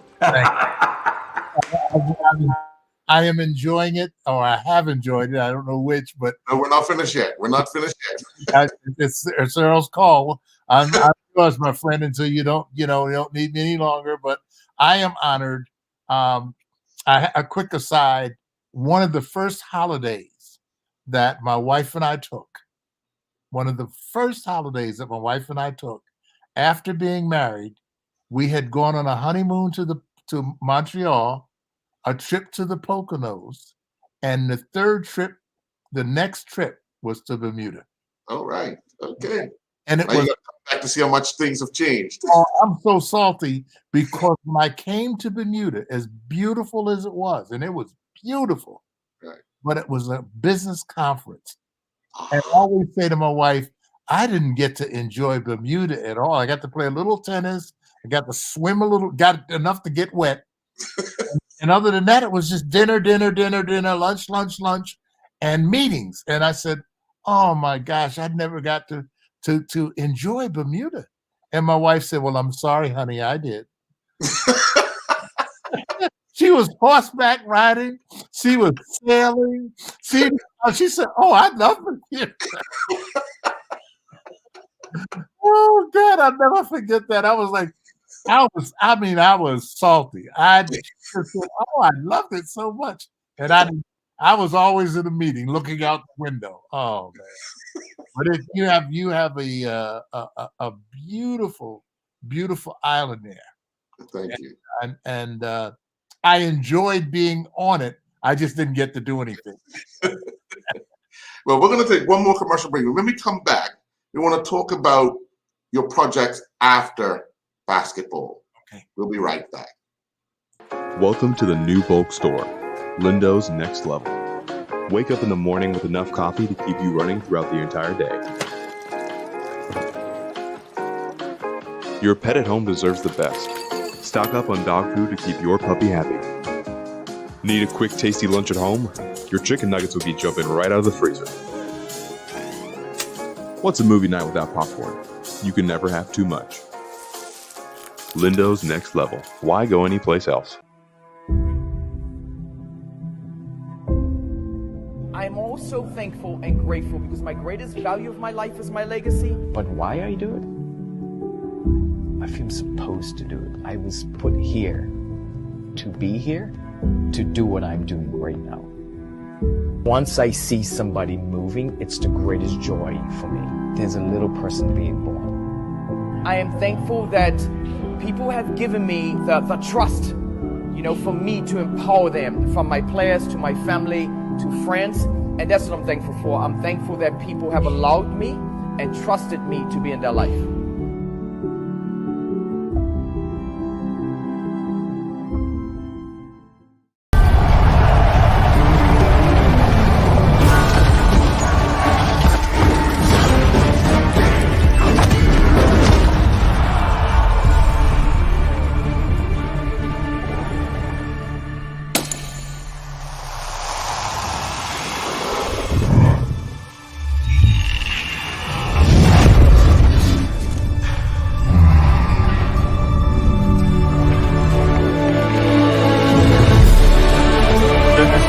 I am enjoying it, or I have enjoyed it. I don't know which, but No, we're not finished yet. We're not finished yet. it's Earl's call. I'm yours, my friend, until you don't need me any longer. But I am honored. A quick aside: one of the first holidays that my wife and I took, after being married, we had gone on a honeymoon to Montreal, a trip to the Poconos, and the next trip was to Bermuda. All right. Okay. And it Now you was, gotta come back to see how much things have changed. oh, I'm so salty, because when I came to Bermuda, as beautiful as it was, and it was beautiful, Right. but it was a business conference. And I always say to my wife, I didn't get to enjoy Bermuda at all. I got to play a little tennis. I got to swim a little, got enough to get wet. And other than that, it was just dinner, lunch, and meetings. And I said, oh my gosh, I never got to enjoy Bermuda. And my wife said, well, I'm sorry, honey, I did. She was horseback riding. She was sailing. She said, oh, I love Bermuda. Oh God, I'll never forget that. I was like, I was salty. I just said, oh, I loved it so much. And I was always in a meeting looking out the window. Oh man. But you have a beautiful, beautiful island there. Thank you. And I enjoyed being on it. I just didn't get to do anything. Well, we're going to take one more commercial break. When we come back, we want to talk about your projects after basketball. Okay. We'll be right back. Welcome to the new bulk store, Lindo's Next Level. Wake up in the morning with enough coffee to keep you running throughout the entire day. Your pet at home deserves the best. Stock up on dog food to keep your puppy happy. Need a quick, tasty lunch at home? Your chicken nuggets will be jumping right out of the freezer. What's a movie night without popcorn? You can never have too much. Lindo's Next Level. Why go anyplace else? I'm also thankful and grateful because my greatest value of my life is my legacy. But why I do it? I feel supposed to do it. I was put here to be here, to do what I'm doing right now. Once I see somebody moving, it's the greatest joy for me. There's a little person being born. I am thankful that people have given me the trust, for me to empower them, from my players to my family to friends. And that's what I'm thankful for. I'm thankful that people have allowed me and trusted me to be in their life.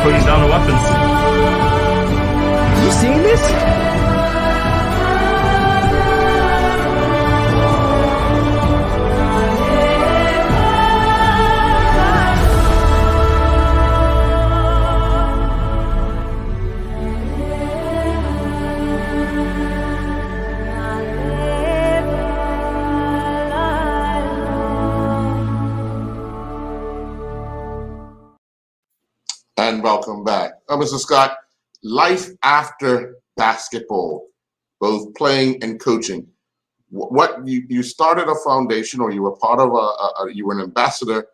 Putting down the weapons. You seeing this? And welcome back. Mr. Scott, life after basketball, both playing and coaching. What you started a foundation, or you were part of you were an ambassador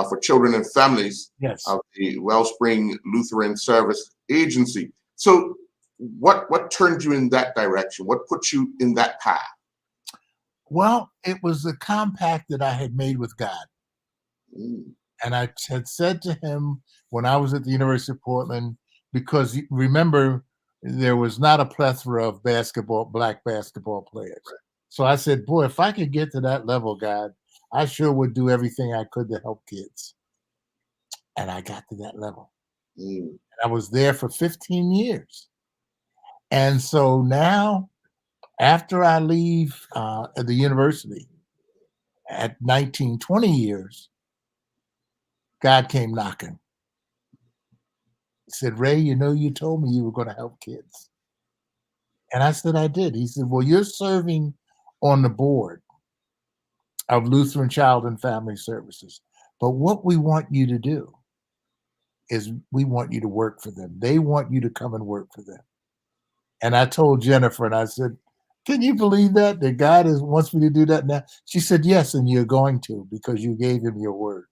for children and families Yes. of the Wellspring Lutheran Service Agency. So what turned you in that direction? What put you in that path? Well, it was a compact that I had made with God. Mm. And I had said to him when I was at the University of Portland, because remember, there was not a plethora of black basketball players. Right. So I said, boy, if I could get to that level, God, I sure would do everything I could to help kids. And I got to that level. Mm. And I was there for 15 years. And so now, after I leave at the university at 19, 20 years, God came knocking. He said, Ray, you told me you were going to help kids. And I said, I did. He said, well, you're serving on the board of Lutheran Child and Family Services. But what we want you to do is we want you to work for them. They want you to come and work for them. And I told Jennifer, and I said, can you believe that God wants me to do that now? She said, yes, and you're going to, because you gave him your word.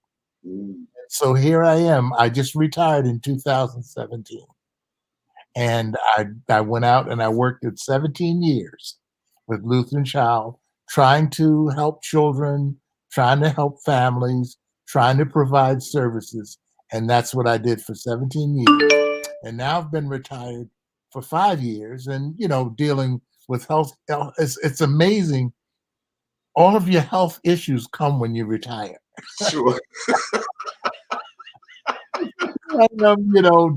Mm. So here I am. I just retired in 2017. And I went out and I worked at 17 years with Lutheran Child, trying to help children, trying to help families, trying to provide services. And that's what I did for 17 years. And now I've been retired for 5 years and, dealing with health. It's amazing. All of your health issues come when you retire. Sure.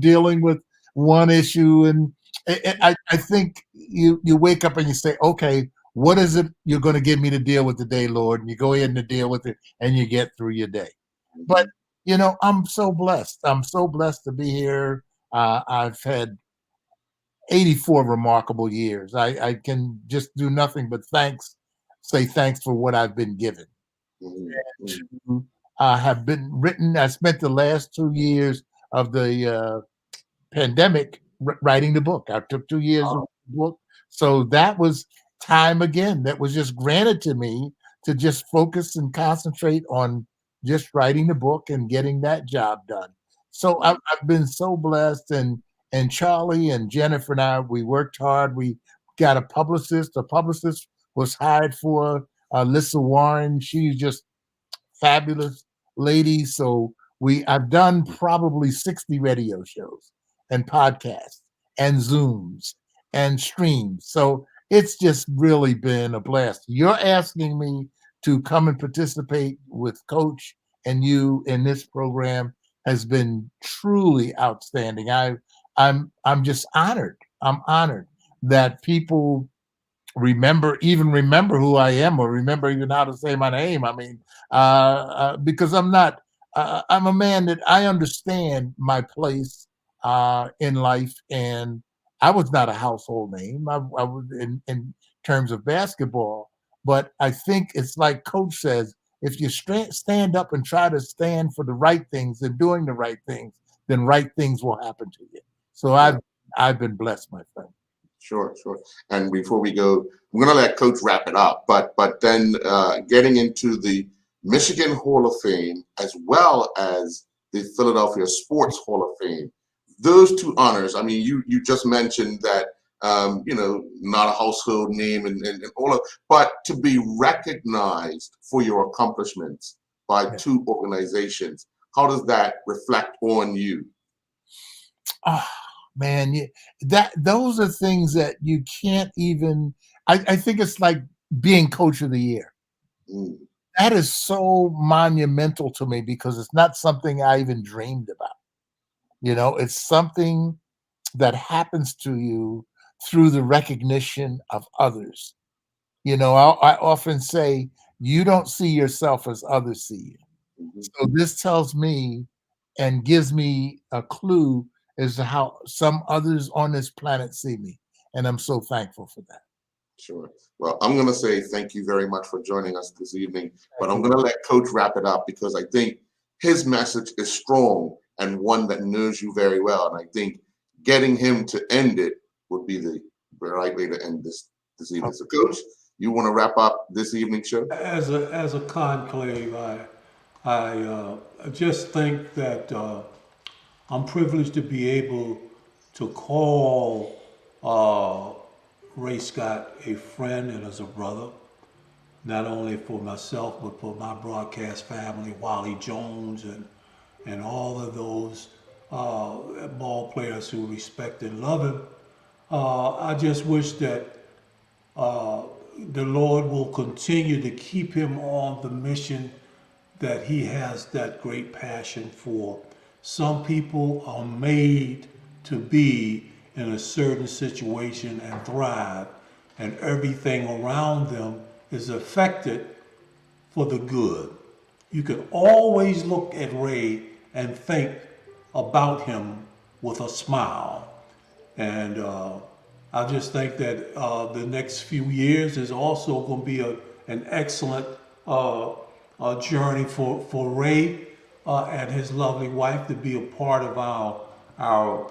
Dealing with one issue, and I think you wake up and you say, okay, what is it you're going to give me to deal with today, Lord? And you go in to deal with it, and you get through your day. But I'm so blessed. I'm so blessed to be here. I've had 84 remarkable years. I can just do nothing but say thanks for what I've been given. Mm-hmm. Have been written. I spent the last 2 years of the pandemic writing the book. I took 2 years of the book. So that was time again that was just granted to me to just focus and concentrate on just writing the book and getting that job done. So I've been so blessed, and Charlie and Jennifer and I, we worked hard. We got a publicist. A publicist was hired for Alyssa Warren. She's just fabulous lady. So I've done probably 60 radio shows and podcasts and Zooms and streams. So it's just really been a blast. You're asking me to come and participate with Coach and you in this program has been truly outstanding. I'm just honored. I'm honored that people remember who I am, or remember even how to say my name. I mean, because I'm a man that I understand my place in life, and I was not a household name. I was in terms of basketball, but I think it's like Coach says: if you stand up and try to stand for the right things and doing the right things, then right things will happen to you. So I've been blessed, my friend. Sure, sure. And before we go, I'm going to let Coach wrap it up. But then getting into the Michigan Hall of Fame as well as the Philadelphia Sports Hall of Fame, those two honors. I mean, you just mentioned that not a household name and all of, but to be recognized for your accomplishments by two organizations. How does that reflect on you? Oh, man, those are things that you can't even. I think it's like being Coach of the Year. Mm. That is so monumental to me because it's not something I even dreamed about. It's something that happens to you through the recognition of others. I often say, you don't see yourself as others see you. Mhm. So this tells me and gives me a clue as to how some others on this planet see me. And I'm so thankful for that. Sure. Well, I'm going to say thank you very much for joining us this evening, but I'm going to let Coach wrap it up because I think his message is strong and one that knows you very well. And I think getting him to end it would be the right way to end this evening. So, Coach, you want to wrap up this evening's show? As a conclave, I just think that I'm privileged to be able to call Ray Scott a friend and as a brother, not only for myself but for my broadcast family, Wally Jones and all of those ball players who respect and love him. I just wish that the Lord will continue to keep him on the mission that he has that great passion for. Some people are made to be in a certain situation and thrive, and everything around them is affected for the good. You can always look at Ray and think about him with a smile. And I just think that the next few years is also going to be an excellent journey for Ray and his lovely wife to be a part of our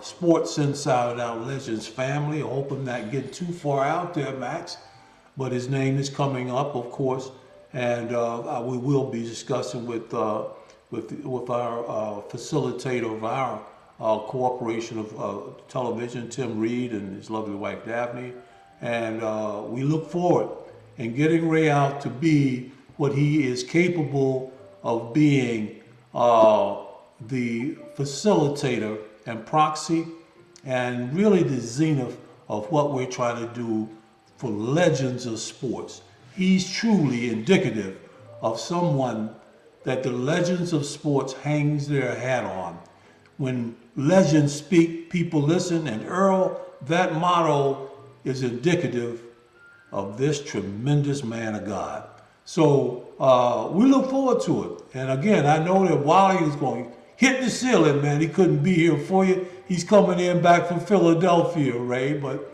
Sports Inside Out Legends family. I hope I'm not getting too far out there, Max, but his name is coming up, of course, and we will be discussing with our facilitator of our Corporation of Television, Tim Reed, and his lovely wife Daphne, and we look forward in getting Ray out to be what he is capable of being, the facilitator and proxy, and really the zenith of what we're trying to do for legends of sports. He's truly indicative of someone that the legends of sports hangs their hat on. When legends speak, people listen, and Earl, that motto is indicative of this tremendous man of God. So we look forward to it. And again, I know that Wally is going to hit the ceiling, man. He couldn't be here for you. He's coming in back from Philadelphia, Ray. But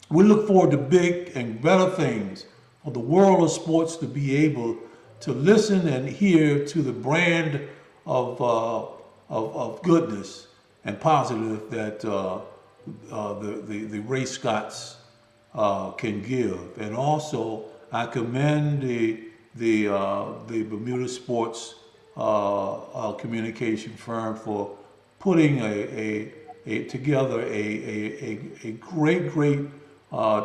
we look forward to big and better things for the world of sports to be able to listen and hear to the brand of goodness and positive that the Ray Scotts can give. And also, I commend the Bermuda Sports communication firm for putting together a great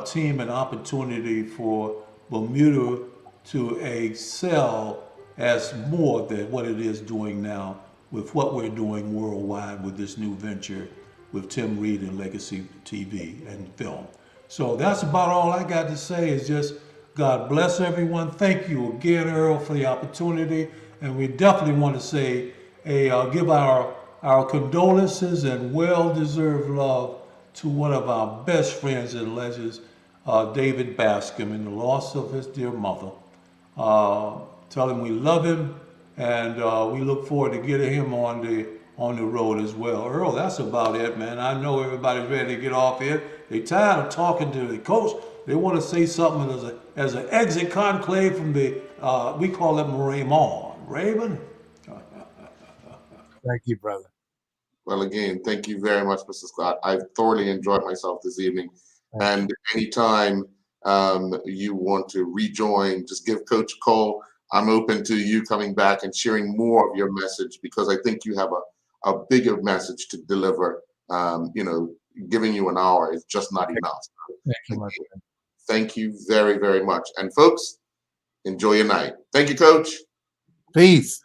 team and opportunity for Bermuda to excel as more than what it is doing now with what we're doing worldwide with this new venture with Tim Reed and Legacy TV and film. So that's about all I got to say is just God bless everyone. Thank you again, Earl, for the opportunity. And we definitely want to say, give our condolences and well-deserved love to one of our best friends and legends, David Bascom, in the loss of his dear mother. Tell him we love him, and we look forward to getting him on on the road as well. Earl, that's about it, man. I know everybody's ready to get off here. They tired of talking to the coach. They want to say something as an exit conclave from the, we call him Raymond. Raven? Thank you, brother. Well, again, thank you very much, Mr. Scott. I've thoroughly enjoyed myself this evening. And anytime you want to rejoin, just give Coach a call. I'm open to you coming back and sharing more of your message, because I think you have a bigger message to deliver. Giving you an hour is just not enough. Thank you, Again, thank you very, very much. And folks, enjoy your night. Thank you, Coach. Peace.